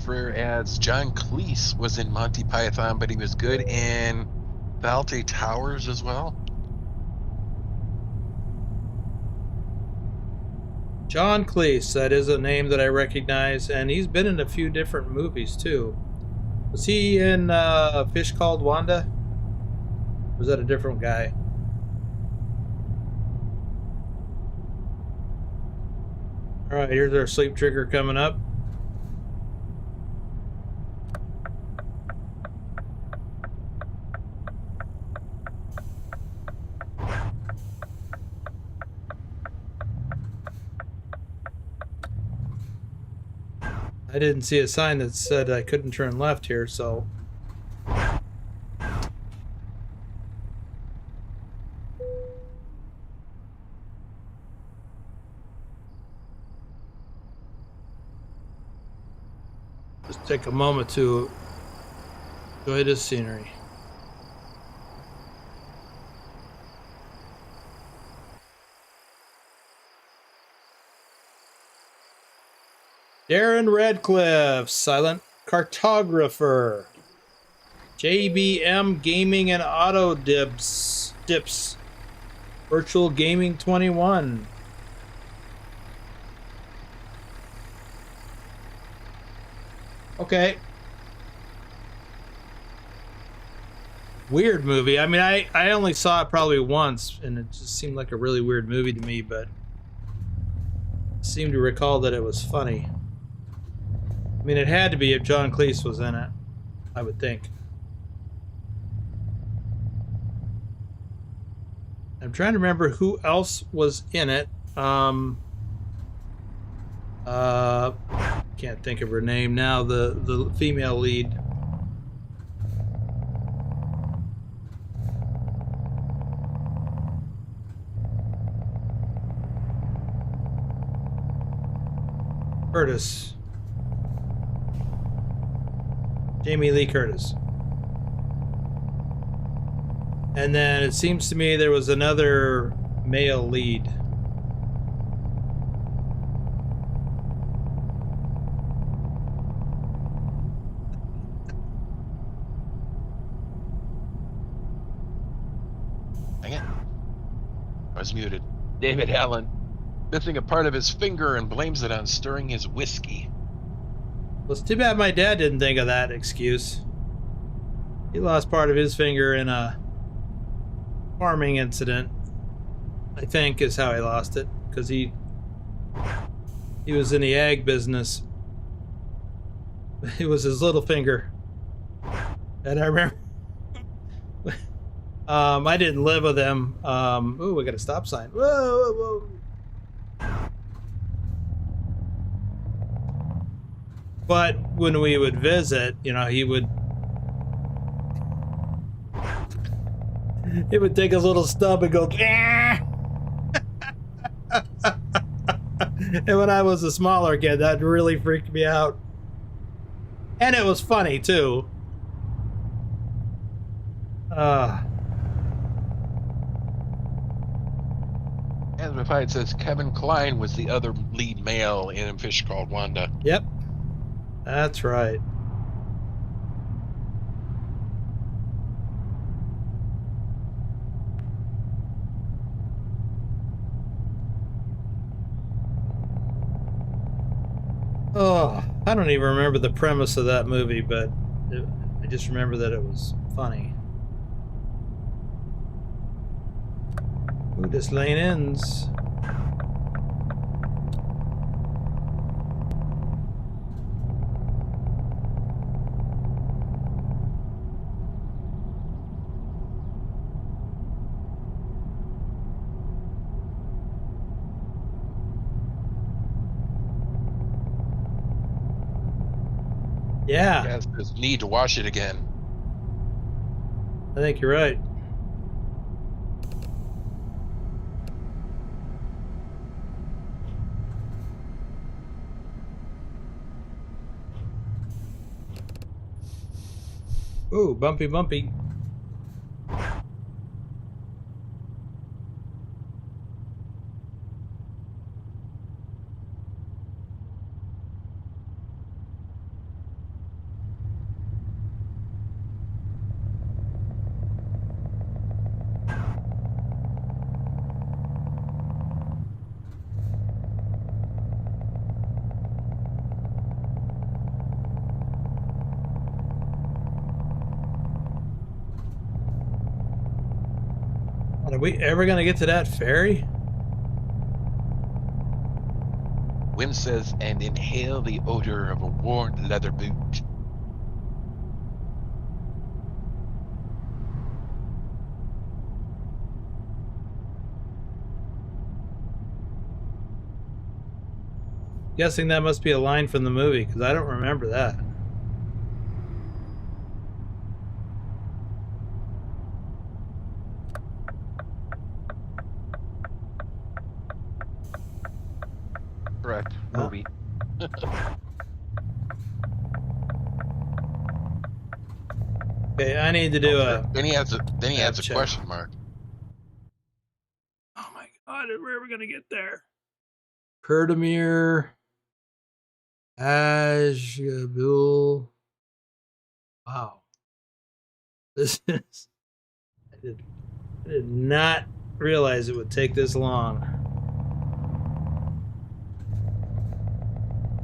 Freer adds, John Cleese was in Monty Python, but he was good in Balti Towers as well? John Cleese, that is a name that I recognize, and he's been in a few different movies too. Was he in Fish Called Wanda? Or was that a different guy? Alright, here's our sleep trigger coming up. I didn't see a sign that said I couldn't turn left here, so... just take a moment to enjoy this scenery. Darren Redcliffe, silent cartographer. JBM Gaming and Auto Dips. Virtual Gaming 21. Okay. Weird movie. I mean, I only saw it probably once, and it just seemed like a really weird movie to me, but I seem to recall that it was funny. I mean, it had to be if John Cleese was in it, I would think. I'm trying to remember who else was in it. Can't think of her name now, the female lead. Curtis. Jamie Lee Curtis. And then it seems to me there was another male lead. Dang it. I was muted. David Allen, missing a part of his finger and blames it on stirring his whiskey. Well, it's too bad my dad didn't think of that excuse. He lost part of his finger in a farming incident, I think is how he lost it, because he was in the ag business. It was his little finger. And I remember I didn't live with him. Oh, we got a stop sign. Whoa, whoa, whoa. But when we would visit, you know, he would take his little stub and go, "Ah!" And when I was a smaller kid, that really freaked me out. And it was funny too. Amplified says Kevin Kline was the other lead male in A Fish Called Wanda. Yep. That's right. Oh, I don't even remember the premise of that movie, but I just remember that it was funny. Ooh, this lane ends. Yeah. Yes, there's need to wash it again. I think you're right. Ooh, bumpy, bumpy. Are we ever going to get to that ferry? Wim says, and inhale the odor of a worn leather boot. Guessing that must be a line from the movie, because I don't remember that. Correct. Movie. Okay, I need to do a... Then he adds a question mark. Oh my god, where are we going to get there? Kürdəmir, Hajigabul. Wow. This is... I did not realize it would take this long.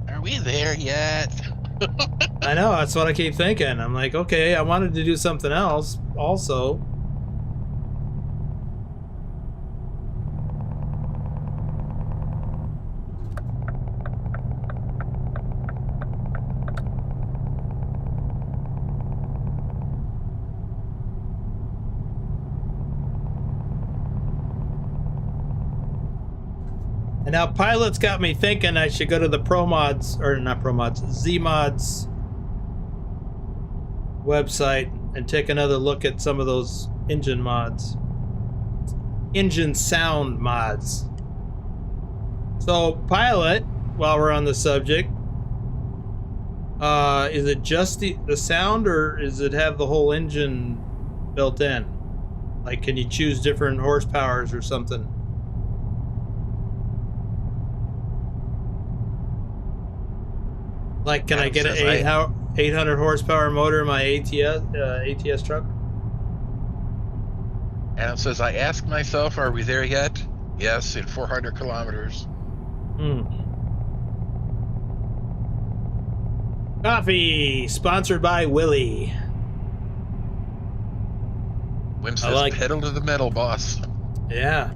Are we there yet? I know, that's what I keep thinking. I'm like, okay, I wanted to do something else also. And now Pilot's got me thinking I should go to the ProMods, or not ProMods, ZMods website and take another look at some of those engine mods. Engine sound mods. So Pilot, while we're on the subject, is it just the sound, or does it have the whole engine built in? Like, can you choose different horsepowers or something? Like, can I get an 800 horsepower motor in my ATS truck? Adam says, I ask myself, are we there yet? Yes, in 400 kilometers. Coffee, sponsored by Willie. Wim says, pedal to the metal, boss. Yeah.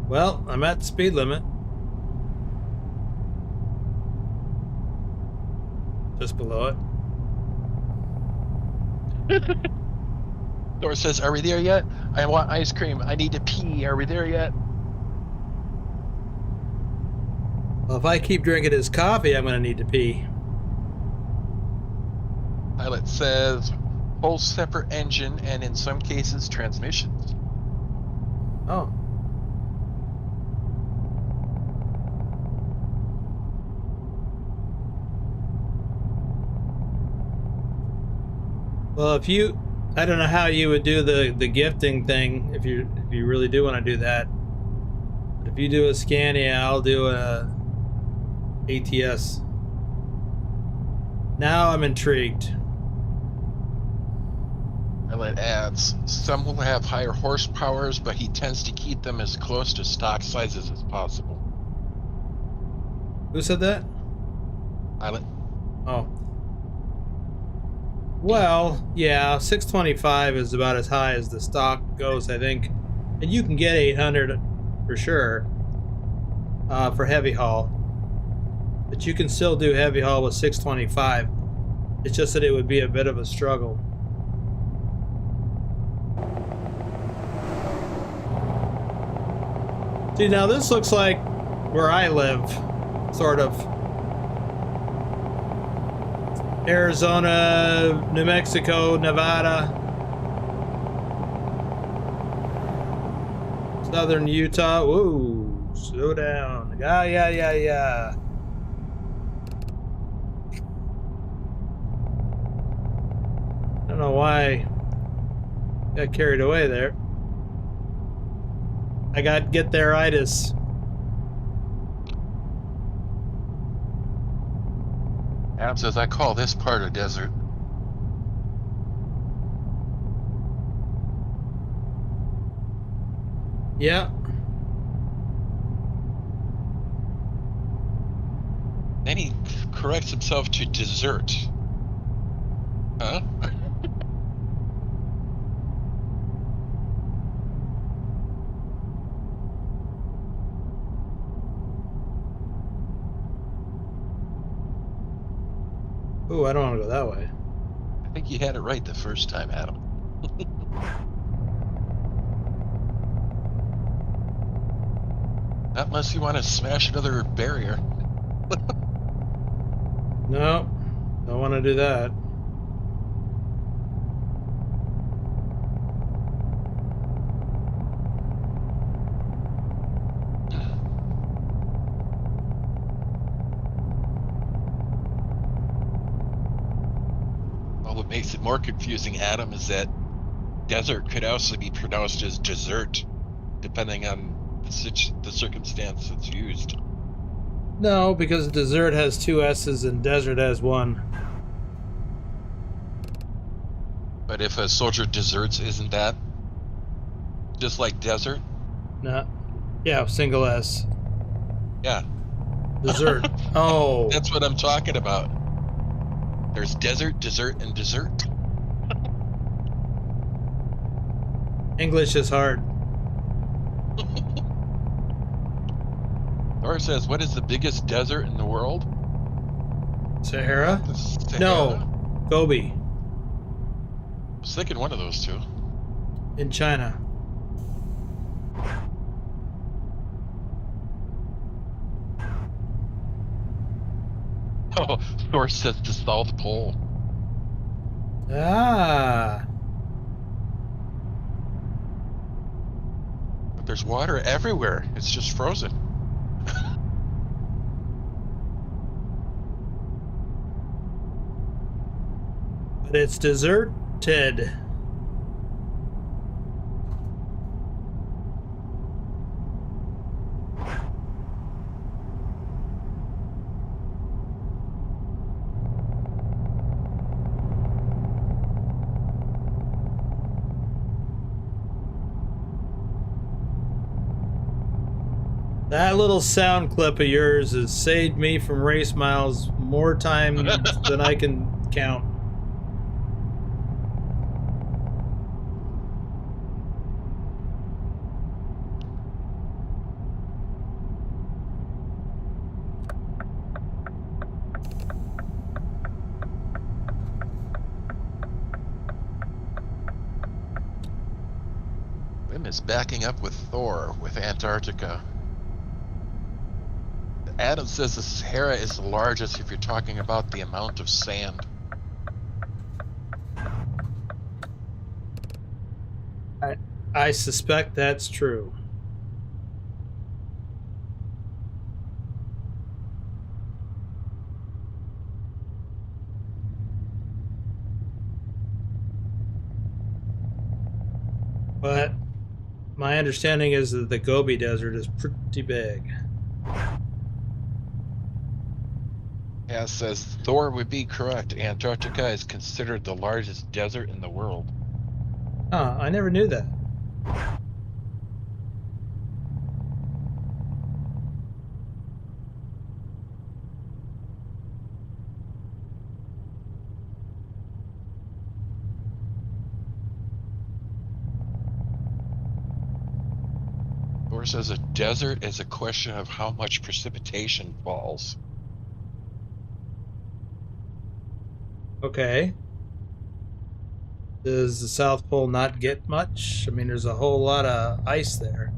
Well, I'm at the speed limit. Just below it. Dora says, are we there yet? I want ice cream. I need to pee. Are we there yet? Well, if I keep drinking his coffee, I'm going to need to pee. Pilot says, whole separate engine and in some cases transmissions. Oh. Well, if you, I don't know how you would do the gifting thing if you really do want to do that. But if you do a Scania, I'll do a ATS. Now I'm intrigued. Ələt adds, some will have higher horsepowers, but he tends to keep them as close to stock sizes as possible. Who said that? Ələt. Oh. Well, yeah, 625 is about as high as the stock goes, I think. And you can get 800 for sure for heavy haul. But you can still do heavy haul with 625. It's just that it would be a bit of a struggle. See, now this looks like where I live, sort of. Arizona, New Mexico, Nevada, southern Utah. Whoa, slow down. Yeah. I don't know why I got carried away there. I got get there-itis. Adam says, I call this part a desert. Yeah. Then he corrects himself to dessert. Huh? Ooh, I don't want to go that way. I think you had it right the first time, Adam. Not unless you want to smash another barrier. No, don't want to do that. Well, what makes it more confusing, Adam, is that desert could also be pronounced as desert, depending on the circumstance it's used. No, because dessert has 2 S's and desert has 1. But if a soldier deserts, isn't that just like desert? No. Yeah, single S. Yeah. Dessert. Oh. That's what I'm talking about. There's desert, dessert, and dessert. English is hard. Or says, what is the biggest desert in the world? Sahara? Sahara? No. Gobi. I was thinking one of those two. In China. Oh, Thor says the South Pole. Ah. But there's water everywhere. It's just frozen. But it's deserted. That little sound clip of yours has saved me from race miles more times than I can count. Wim is backing up with Thor with Antarctica. Adam says the Sahara is the largest if you're talking about the amount of sand. I suspect that's true. But my understanding is that the Gobi Desert is pretty big. Yeah, says Thor would be correct. Antarctica is considered the largest desert in the world. Huh, I never knew that. Thor says a desert is a question of how much precipitation falls. Okay. Does the South Pole not get much? I mean, there's a whole lot of ice there,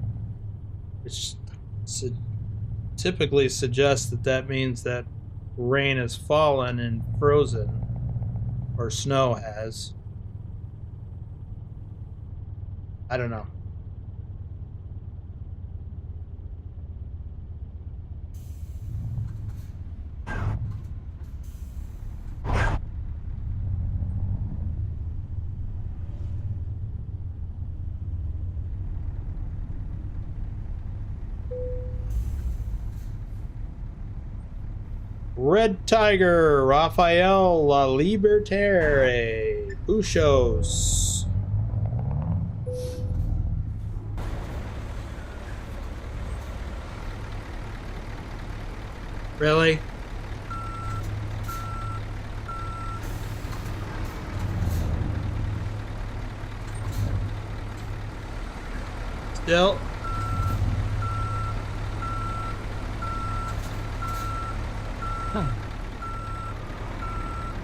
which typically suggests that that means that rain has fallen and frozen, or snow has. I don't know. Red Tiger, Rafael La Libertare, Bushos. Really? Still?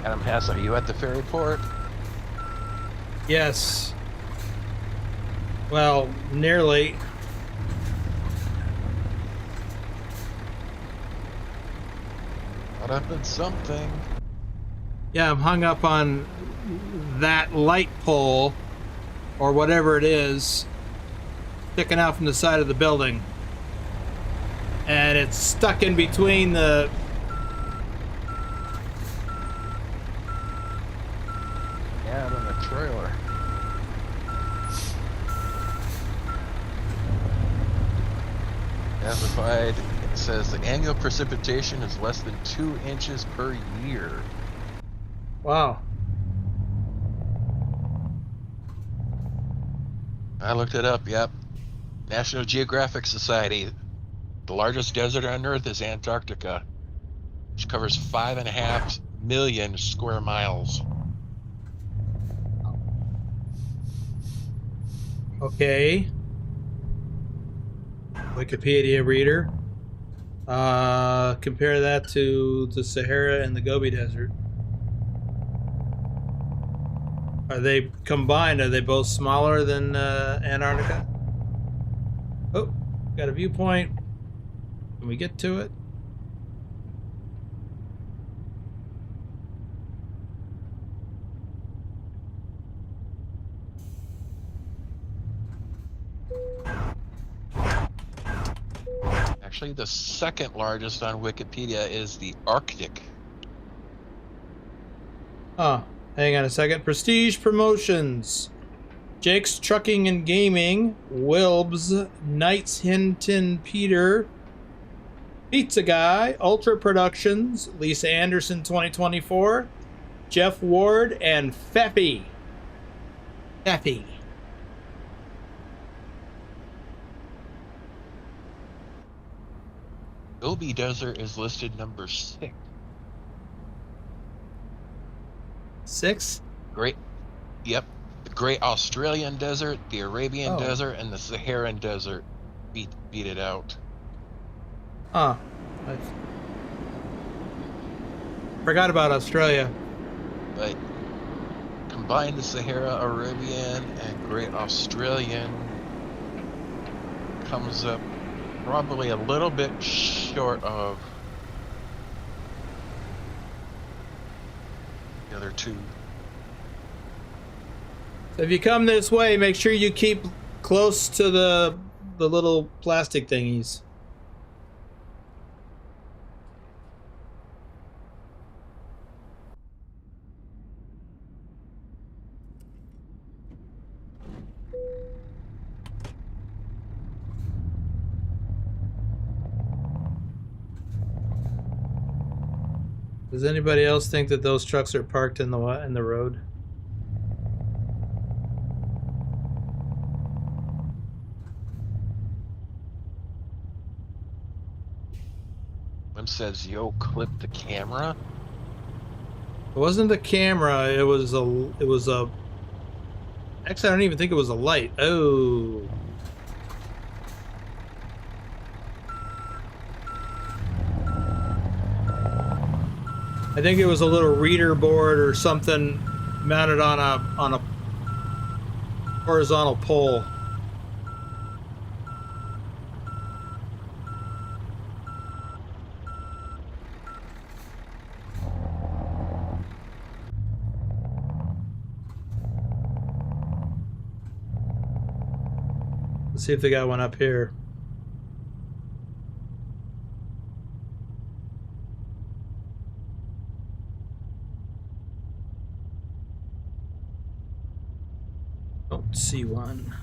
Adam Hess, are you at the ferry port? Yes. Well, nearly. Caught up in something. Yeah, I'm hung up on that light pole, or whatever it is, sticking out from the side of the building. And it's stuck in between the... Yeah, in the trailer. Classified, it says the annual precipitation is less than 2 inches per year. Wow. I looked it up, yep. National Geographic Society. The largest desert on Earth is Antarctica, which covers 5.5 million square miles. Okay. Wikipedia reader. Compare that to the Sahara and the Gobi Desert. Are they combined? Are they both smaller than Antarctica? Oh, got a viewpoint. Can we get to it? Actually, the second largest on Wikipedia is the Arctic. Oh, hang on a second. Prestige Promotions. Jake's Trucking and Gaming. Wilbs. Knights Hinton Peter. Pizza Guy. Ultra Productions. Lisa Anderson 2024. Jeff Ward and Feppy. Feppy. Gobi Desert is listed number 6. 6? Great. Yep. The Great Australian Desert, the Arabian Oh. Desert, and the Saharan Desert beat it out. Huh. I forgot about Australia. But combine the Sahara, Arabian, and Great Australian comes up probably a little bit short of the other two. So if you come this way, make sure you keep close to the little plastic thingies. Does anybody else think that those trucks are parked in the road? Lim says, "Yo, clip the camera." It wasn't the camera. It was a. Actually, I don't even think it was a light. Oh. I think it was a little reader board or something mounted on a horizontal pole. Let's see if they got one up here. Don't see one.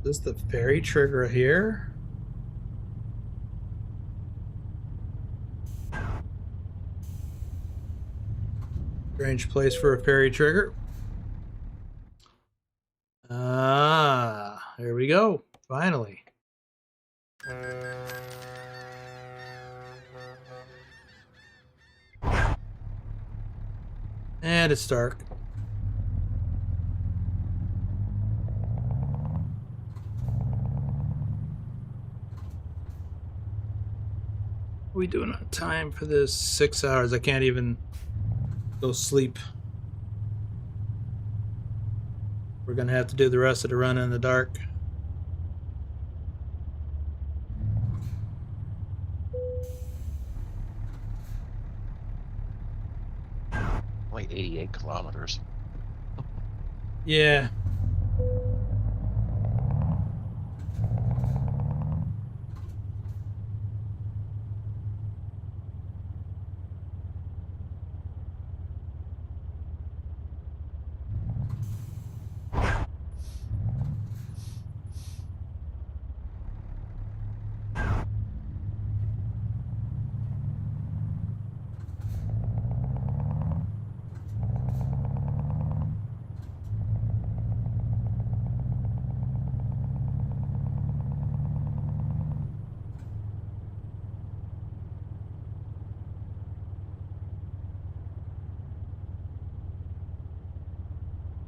Is this the ferry trigger here? Strange place for a ferry trigger. Ah, there we go. Finally. And it's dark. What are we doing on time for this? 6 hours. I can't even go sleep. We're gonna have to do the rest of the run in the dark. Like 88 kilometers. Yeah.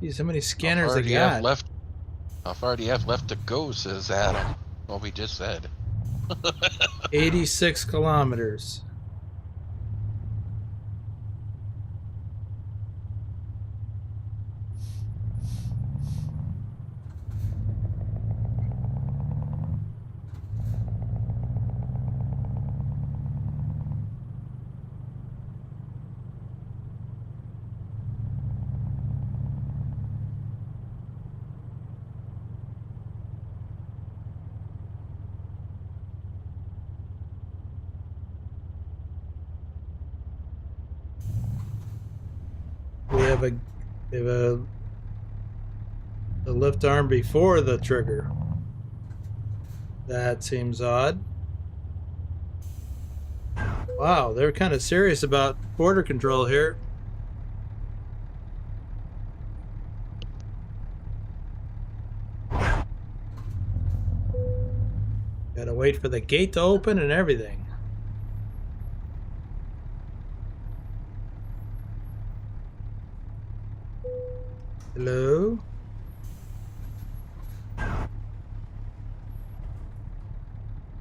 Geez, how many scanners they got? How far do you have left to go, says Adam. Well, we just said. 86 kilometers. We have a lift arm before the trigger. That seems odd. Wow, they're kind of serious about border control here. Gotta wait for the gate to open and everything. Hello?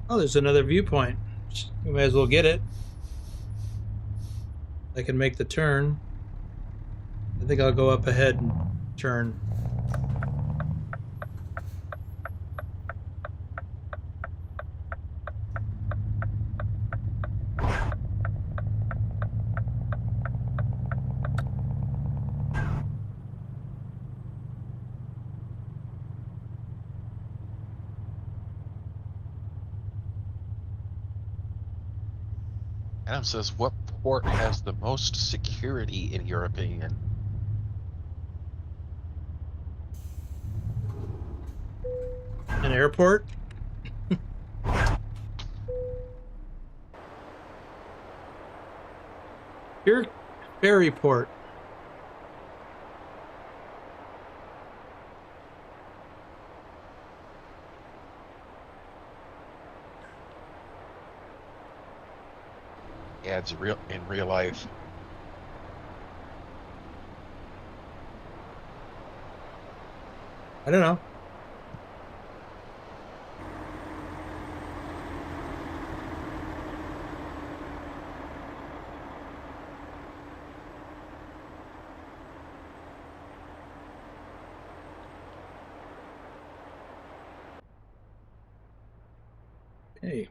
Oh, there's another viewpoint. We may as well get it. I can make the turn. I think I'll go up ahead and turn. Adam says, what port has the most security in your opinion? An airport? Your ferry port. Yeah, it's real in real life. I don't know. Hey.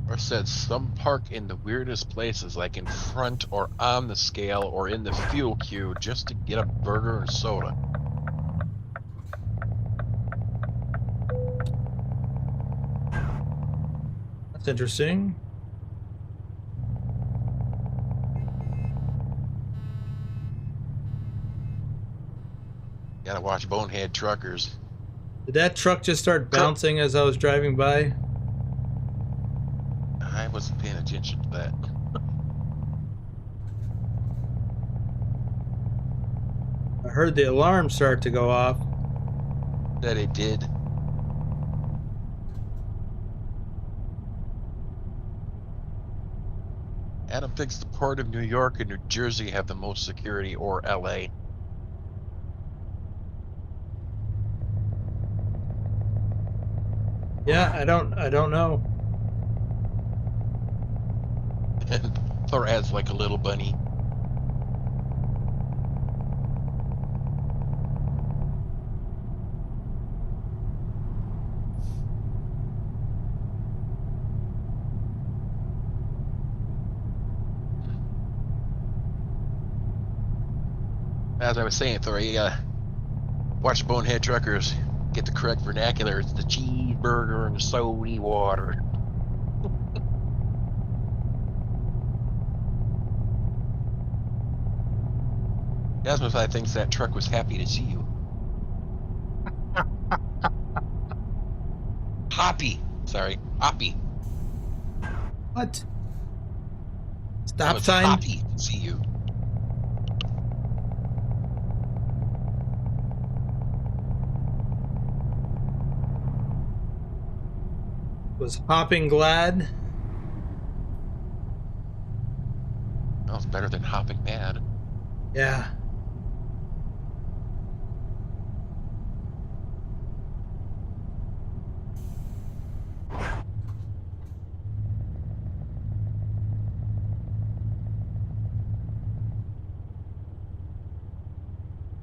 Or said some park in the weirdest places, like in front or on the scale or in the fuel queue, just to get a burger and soda. – It's interesting. Gotta watch bonehead truckers. Did that truck just start bouncing as I was driving by? I wasn't paying attention to that. I heard the alarm start to go off. That it did. Adam thinks the port of New York and New Jersey have the most security, or LA. Yeah, I don't know. And Thor adds like a little bunny. As I was saying, Thor, you gotta watch bonehead truckers get the correct vernacular. It's the cheeseburger and the soda water. Jasmine thinks that truck was happy to see you. Hoppy. Sorry, hoppy. What? I Stop was sign? happy to see you. Was hopping glad? Well, it's better than hopping mad. Yeah.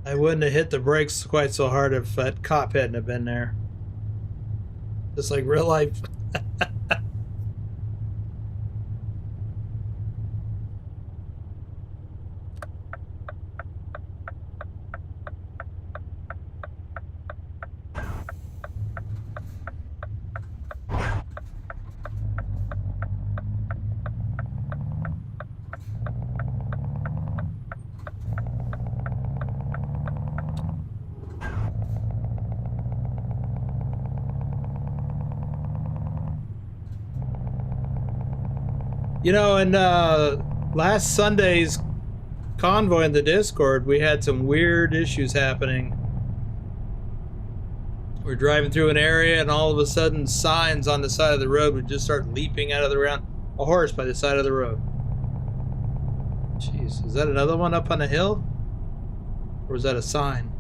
I wouldn't have hit the brakes quite so hard if that cop hadn't have been there. Just like real life. You know, in last Sunday's convoy in the Discord, we had some weird issues happening. We're driving through an area, and all of a sudden, signs on the side of the road would just start leaping out of the ground. A horse by the side of the road. Jeez, is that another one up on the hill? Or is that a sign?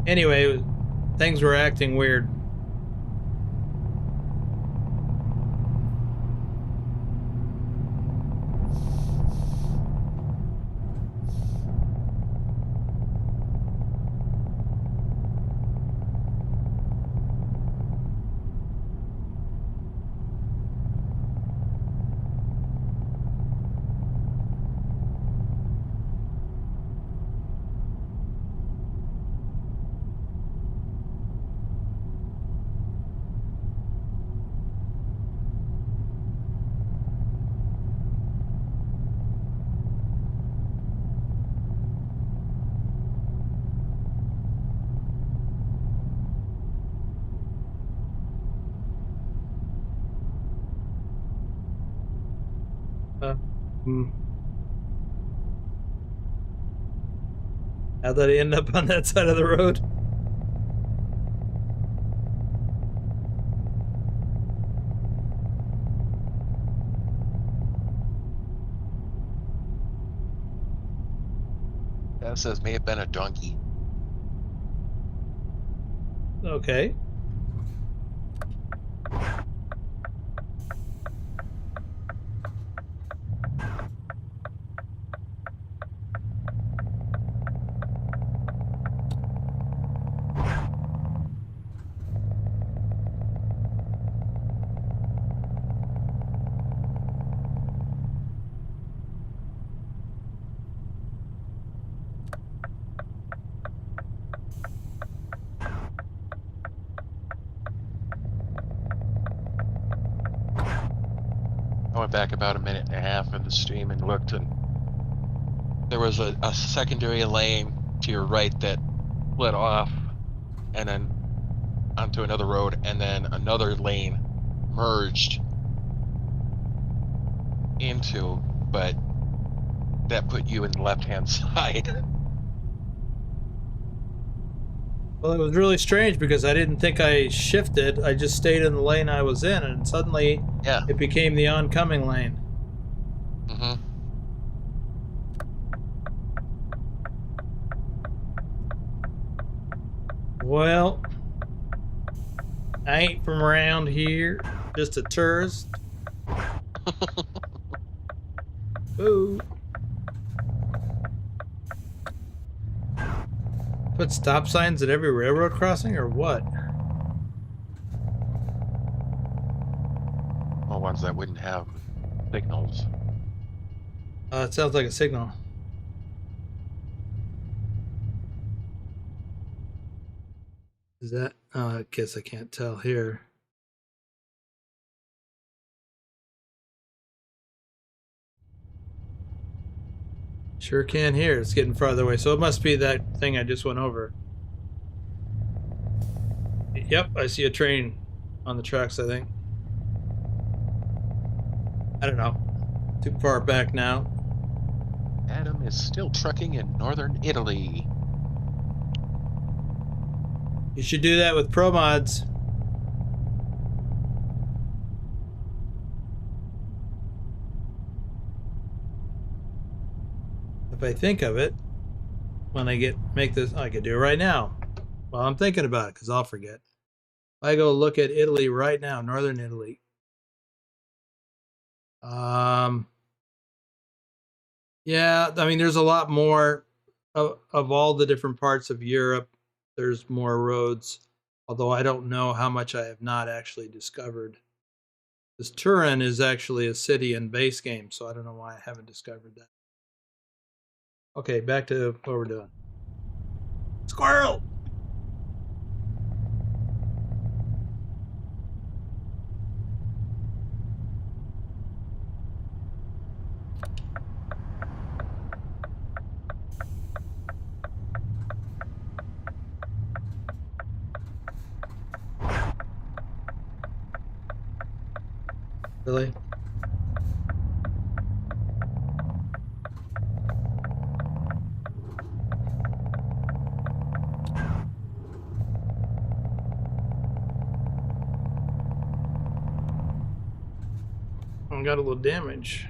Anyway, things were acting weird. How'd that end up on that side of the road? That says may have been a donkey. Okay. I went back about a minute and a half in the stream and looked, and there was a secondary lane to your right that split off and then onto another road, and then another lane merged into, but that put you in the left-hand side. Well, it was really strange because I didn't think I shifted. I just stayed in the lane I was in, and suddenly it became the oncoming lane. Mm-hmm. Well, I ain't from around here, just a tourist. Ooh. Put stop signs at every railroad crossing, or what? Well, ones that wouldn't have signals. It sounds like a signal. Is that? I guess I can't tell here. Sure can hear. It's getting farther away, so it must be that thing I just went over. Yep, I see a train on the tracks, I think. I don't know. Too far back now. Adam is still trucking in northern Italy. You should do that with ProMods. If I think of it, when I make this, I could do it right now. While I'm thinking about it, because I'll forget. I go look at Italy right now, northern Italy. Yeah, I mean, there's a lot more of all the different parts of Europe. There's more roads, although I don't know how much I have not actually discovered. This Turin is actually a city in base game, so I don't know why I haven't discovered that. Okay, back to what we're doing. Squirrel! Really? I got a little damage.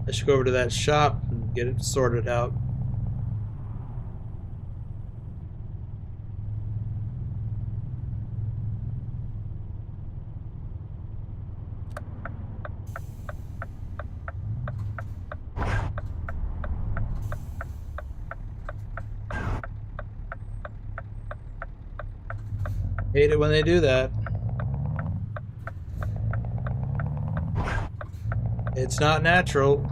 I should go over to that shop and get it sorted out. Hate it when they do that. It's not natural.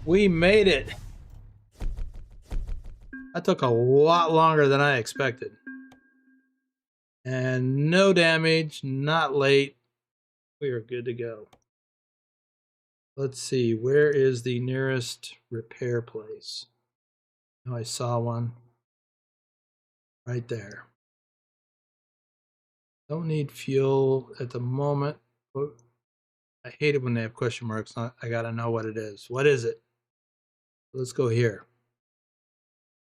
We made it. That took a lot longer than I expected. And no damage, not late. We are good to go. Let's see, where is the nearest repair place? Oh, I saw one. Right there. Don't need fuel at the moment. I hate it when they have question marks. I gotta know what it is. What is it? Let's go here.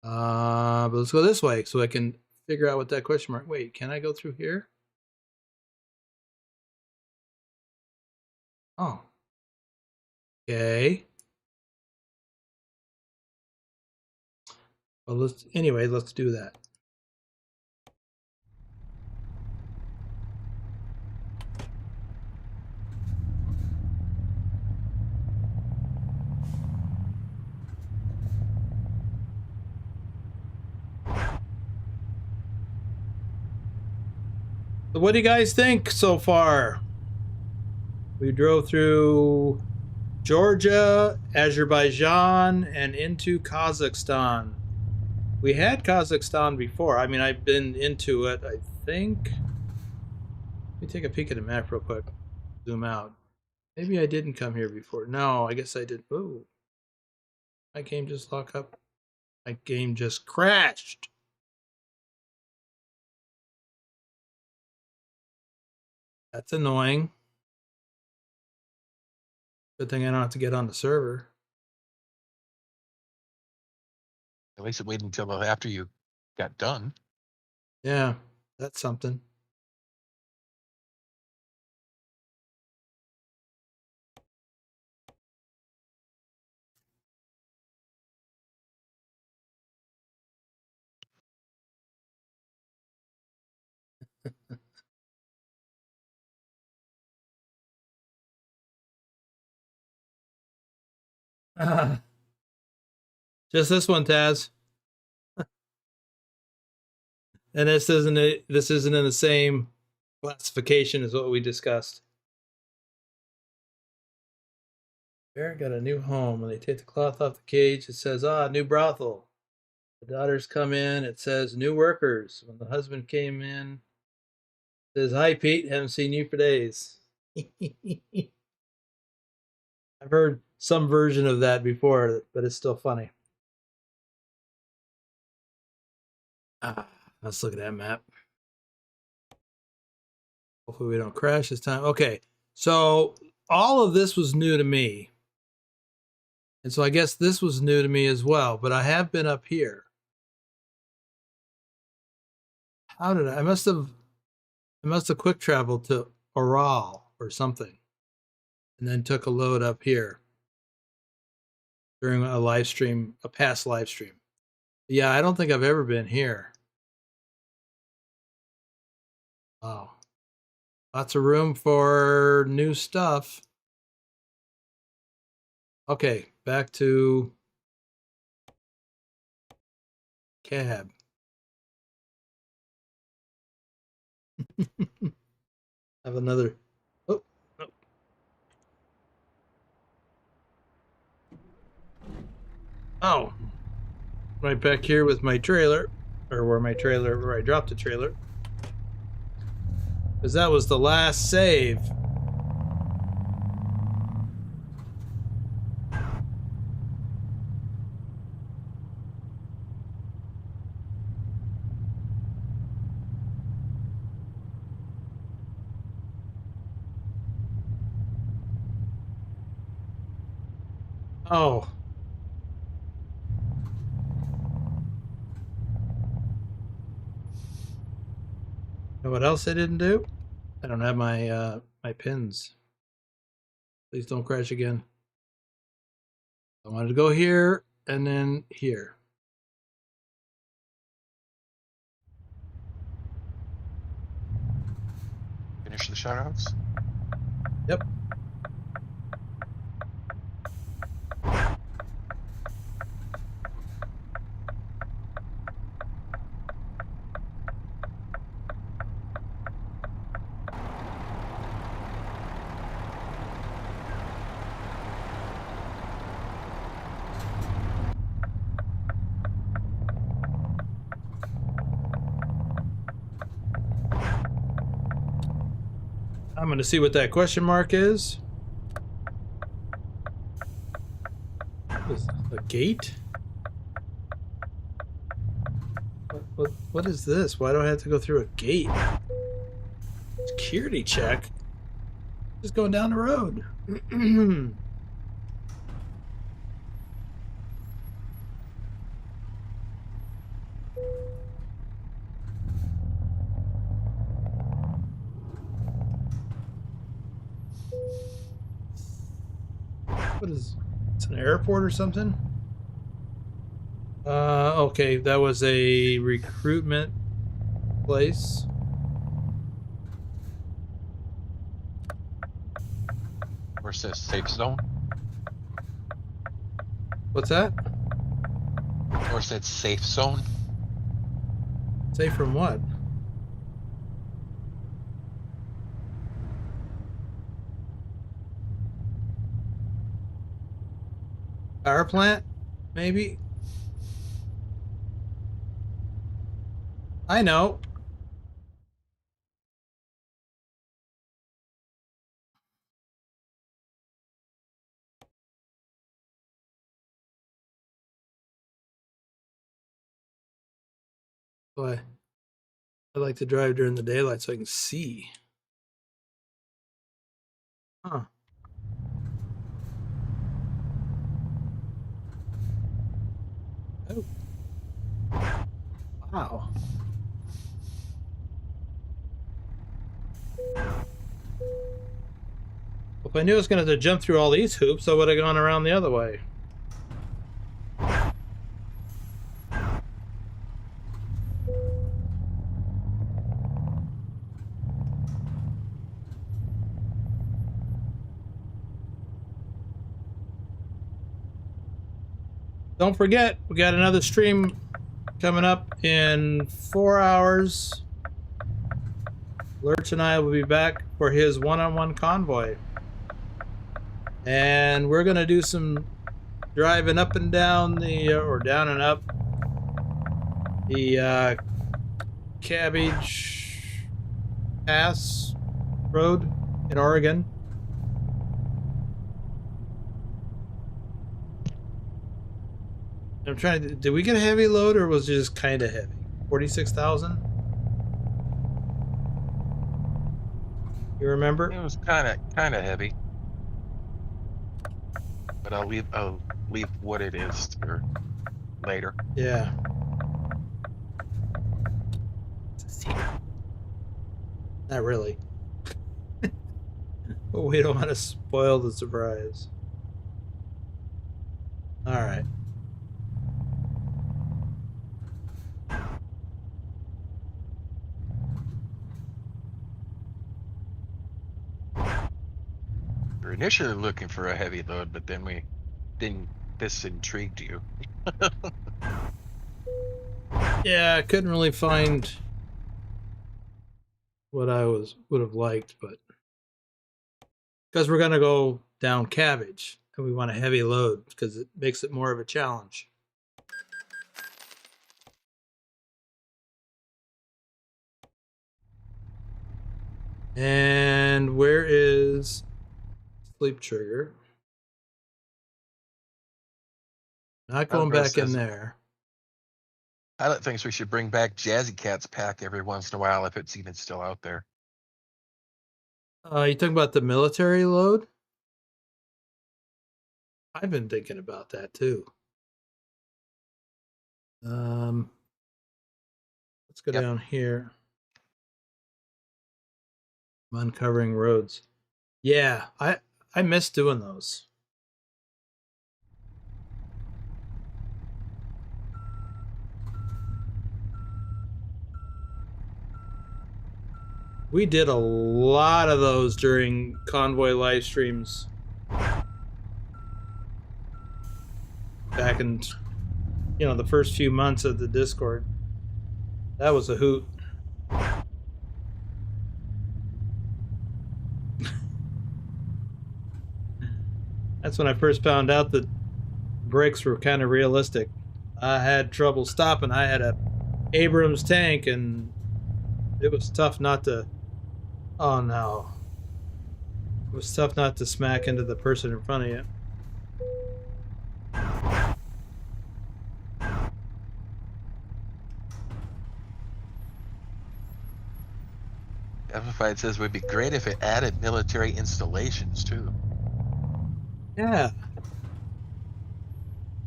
But let's go this way so I can figure out what that question mark. Wait, can I go through here? Oh. Okay. Well, let's do that. So what do you guys think so far? We drove through Georgia, Azerbaijan, and into Kazakhstan. We had Kazakhstan before. I mean, I've been into it, I think. Let me take a peek at the map real quick. Zoom out. Maybe I didn't come here before. No, I guess I did. Ooh. My game just locked up. My game just crashed. That's annoying. Good thing I don't have to get on the server. At least it waited until after you got done. Yeah, that's something. Just this one, Taz. And this isn't in the same classification as what we discussed. Bear got a new home. When they take the cloth off the cage, it says, new brothel. The daughters come in, it says new workers. When the husband came in, it says, hi Pete, haven't seen you for days. I've heard some version of that before, but it's still funny. Let's look at that map. Hopefully we don't crash this time. Okay, so all of this was new to me. And so I guess this was new to me as well, but I have been up here. How did I must have quick traveled to Oral or something. And then took a load up here during a live stream, a past live stream. Yeah, I don't think I've ever been here. Wow. Lots of room for new stuff. Okay, back to cab. Have another. Oh, no. Oh, right back here with my trailer, or where I dropped the trailer. Because that was the last save. Oh. Know what else I didn't do? I don't have my my pins. Please don't crash again. I wanted to go here and then here. Finish the shoutouts? Yep. I'm going to see what that question mark is. Is a gate? What is this? Why do I have to go through a gate? Security check? Just going down the road. What is it's an airport or something? Okay, that was a recruitment place. Where it says safe zone? What's that? Or it said safe zone? Safe from what? Power plant? Maybe? I know. Why? I like to drive during the daylight so I can see. Huh. Oh. Wow. If I knew I was going to have to jump through all these hoops, I would have gone around the other way. Don't forget, we got another stream coming up in 4 hours. Lurch and I will be back for his one-on-one convoy. And we're going to do some driving up and down the, or down and up the Cabbage Pass Road in Oregon. I'm trying to, did we get a heavy load or was it just kind of heavy? 46,000? You remember? It was kind of heavy. But I'll leave what it is for later. Yeah. Not really. But we don't want to spoil the surprise. All right. We were initially looking for a heavy load, but then this intrigued you. Yeah, I couldn't really find what I would have liked, but because we're gonna go down Cabbage and we want a heavy load because it makes it more of a challenge. And where is Sleep Trigger? Not going back in there. Alat thinks we should bring back Jazzy Cat's pack every once in a while if it's even still out there. You talking about the military load? I've been thinking about that too. Let's go down here. I'm uncovering roads. Yeah, I miss doing those. We did a lot of those during convoy live streams back in, you know, the first few months of the Discord. That was a hoot. That's when I first found out that brakes were kind of realistic. I had trouble stopping. I had a Abrams tank and it was tough not to. Oh no. It was tough not to smack into the person in front of you. Amplified says it would be great if it added military installations too. Yeah.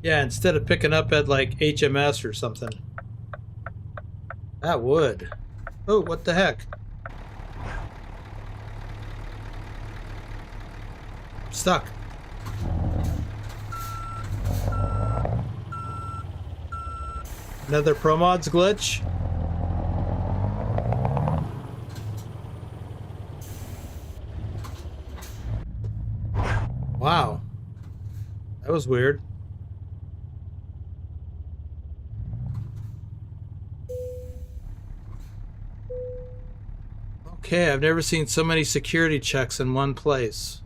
Yeah, instead of picking up at like HMS or something. That would. Oh, what the heck? I'm stuck. Another ProMods glitch. Wow. That was weird. Okay, I've never seen so many security checks in one place.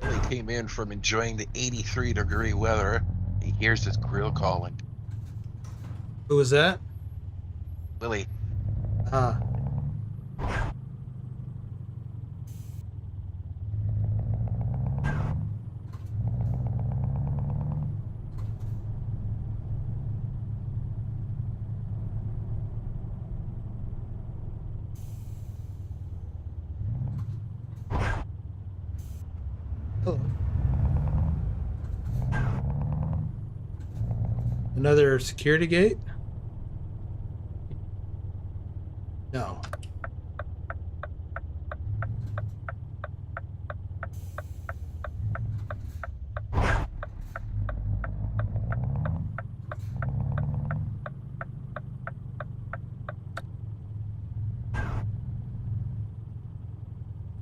Billy came in from enjoying the 83-degree weather. He hears his grill calling. Who was that? Willie. Ah. Hello. Another security gate? No.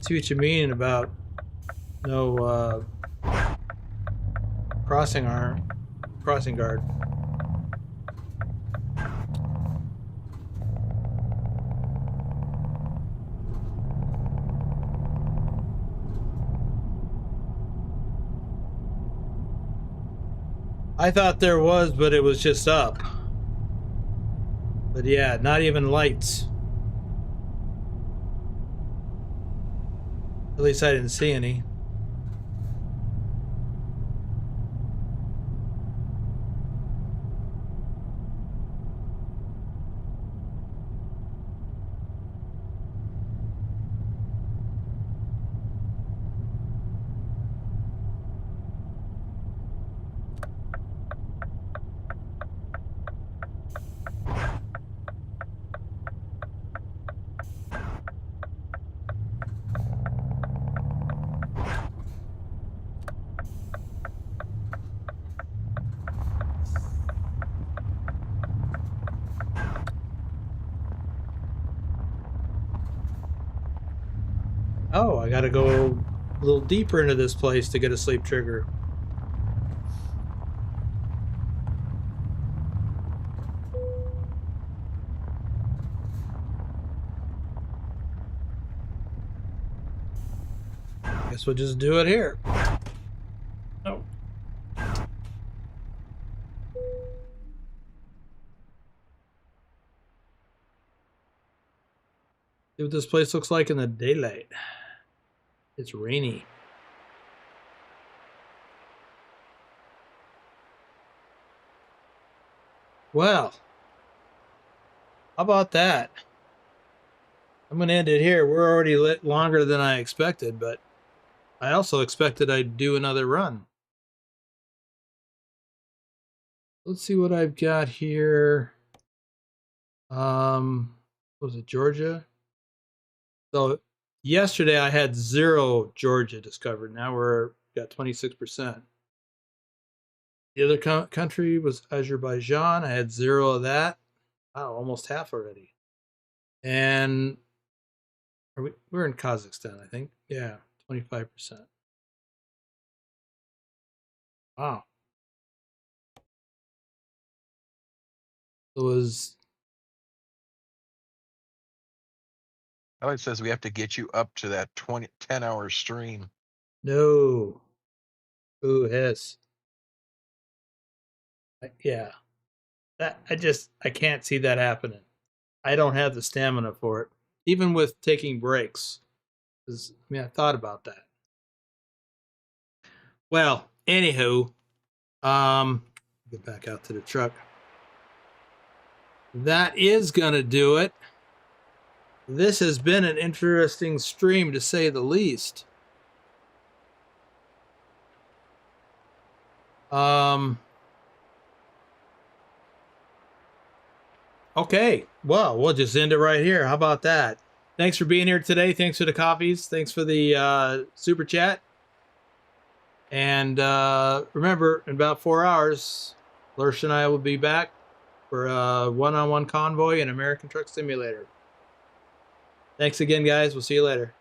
See what you mean about no crossing guard. I thought there was, but it was just up. But yeah, not even lights. At least I didn't see any. Oh, I gotta go a little deeper into this place to get a sleep trigger. Guess we'll just do it here. Oh. See what this place looks like in the daylight. It's rainy. Well, how about that? I'm gonna end it here. We're already lit longer than I expected, but I also expected I'd do another run. Let's see what I've got here. What was it, Georgia? So yesterday I had 0 Georgia discovered. Now we're got 26%. The other country was Azerbaijan. I had 0 of that. Wow, almost half already. And we're in Kazakhstan, I think. Yeah, 25%. Wow. It was. Alex says we have to get you up to that 10-hour stream. No. Ooh, hiss. Yeah. That I can't see that happening. I don't have the stamina for it, even with taking breaks. I mean, I thought about that. Well, anywho, get back out to the truck. That is going to do it. This has been an interesting stream, to say the least. Okay, well, we'll just end it right here. How about that? Thanks for being here today. Thanks for the coffees. Thanks for the super chat. And remember, in about 4 hours, Lurch and I will be back for a one-on-one convoy in American Truck Simulator. Thanks again, guys. We'll see you later.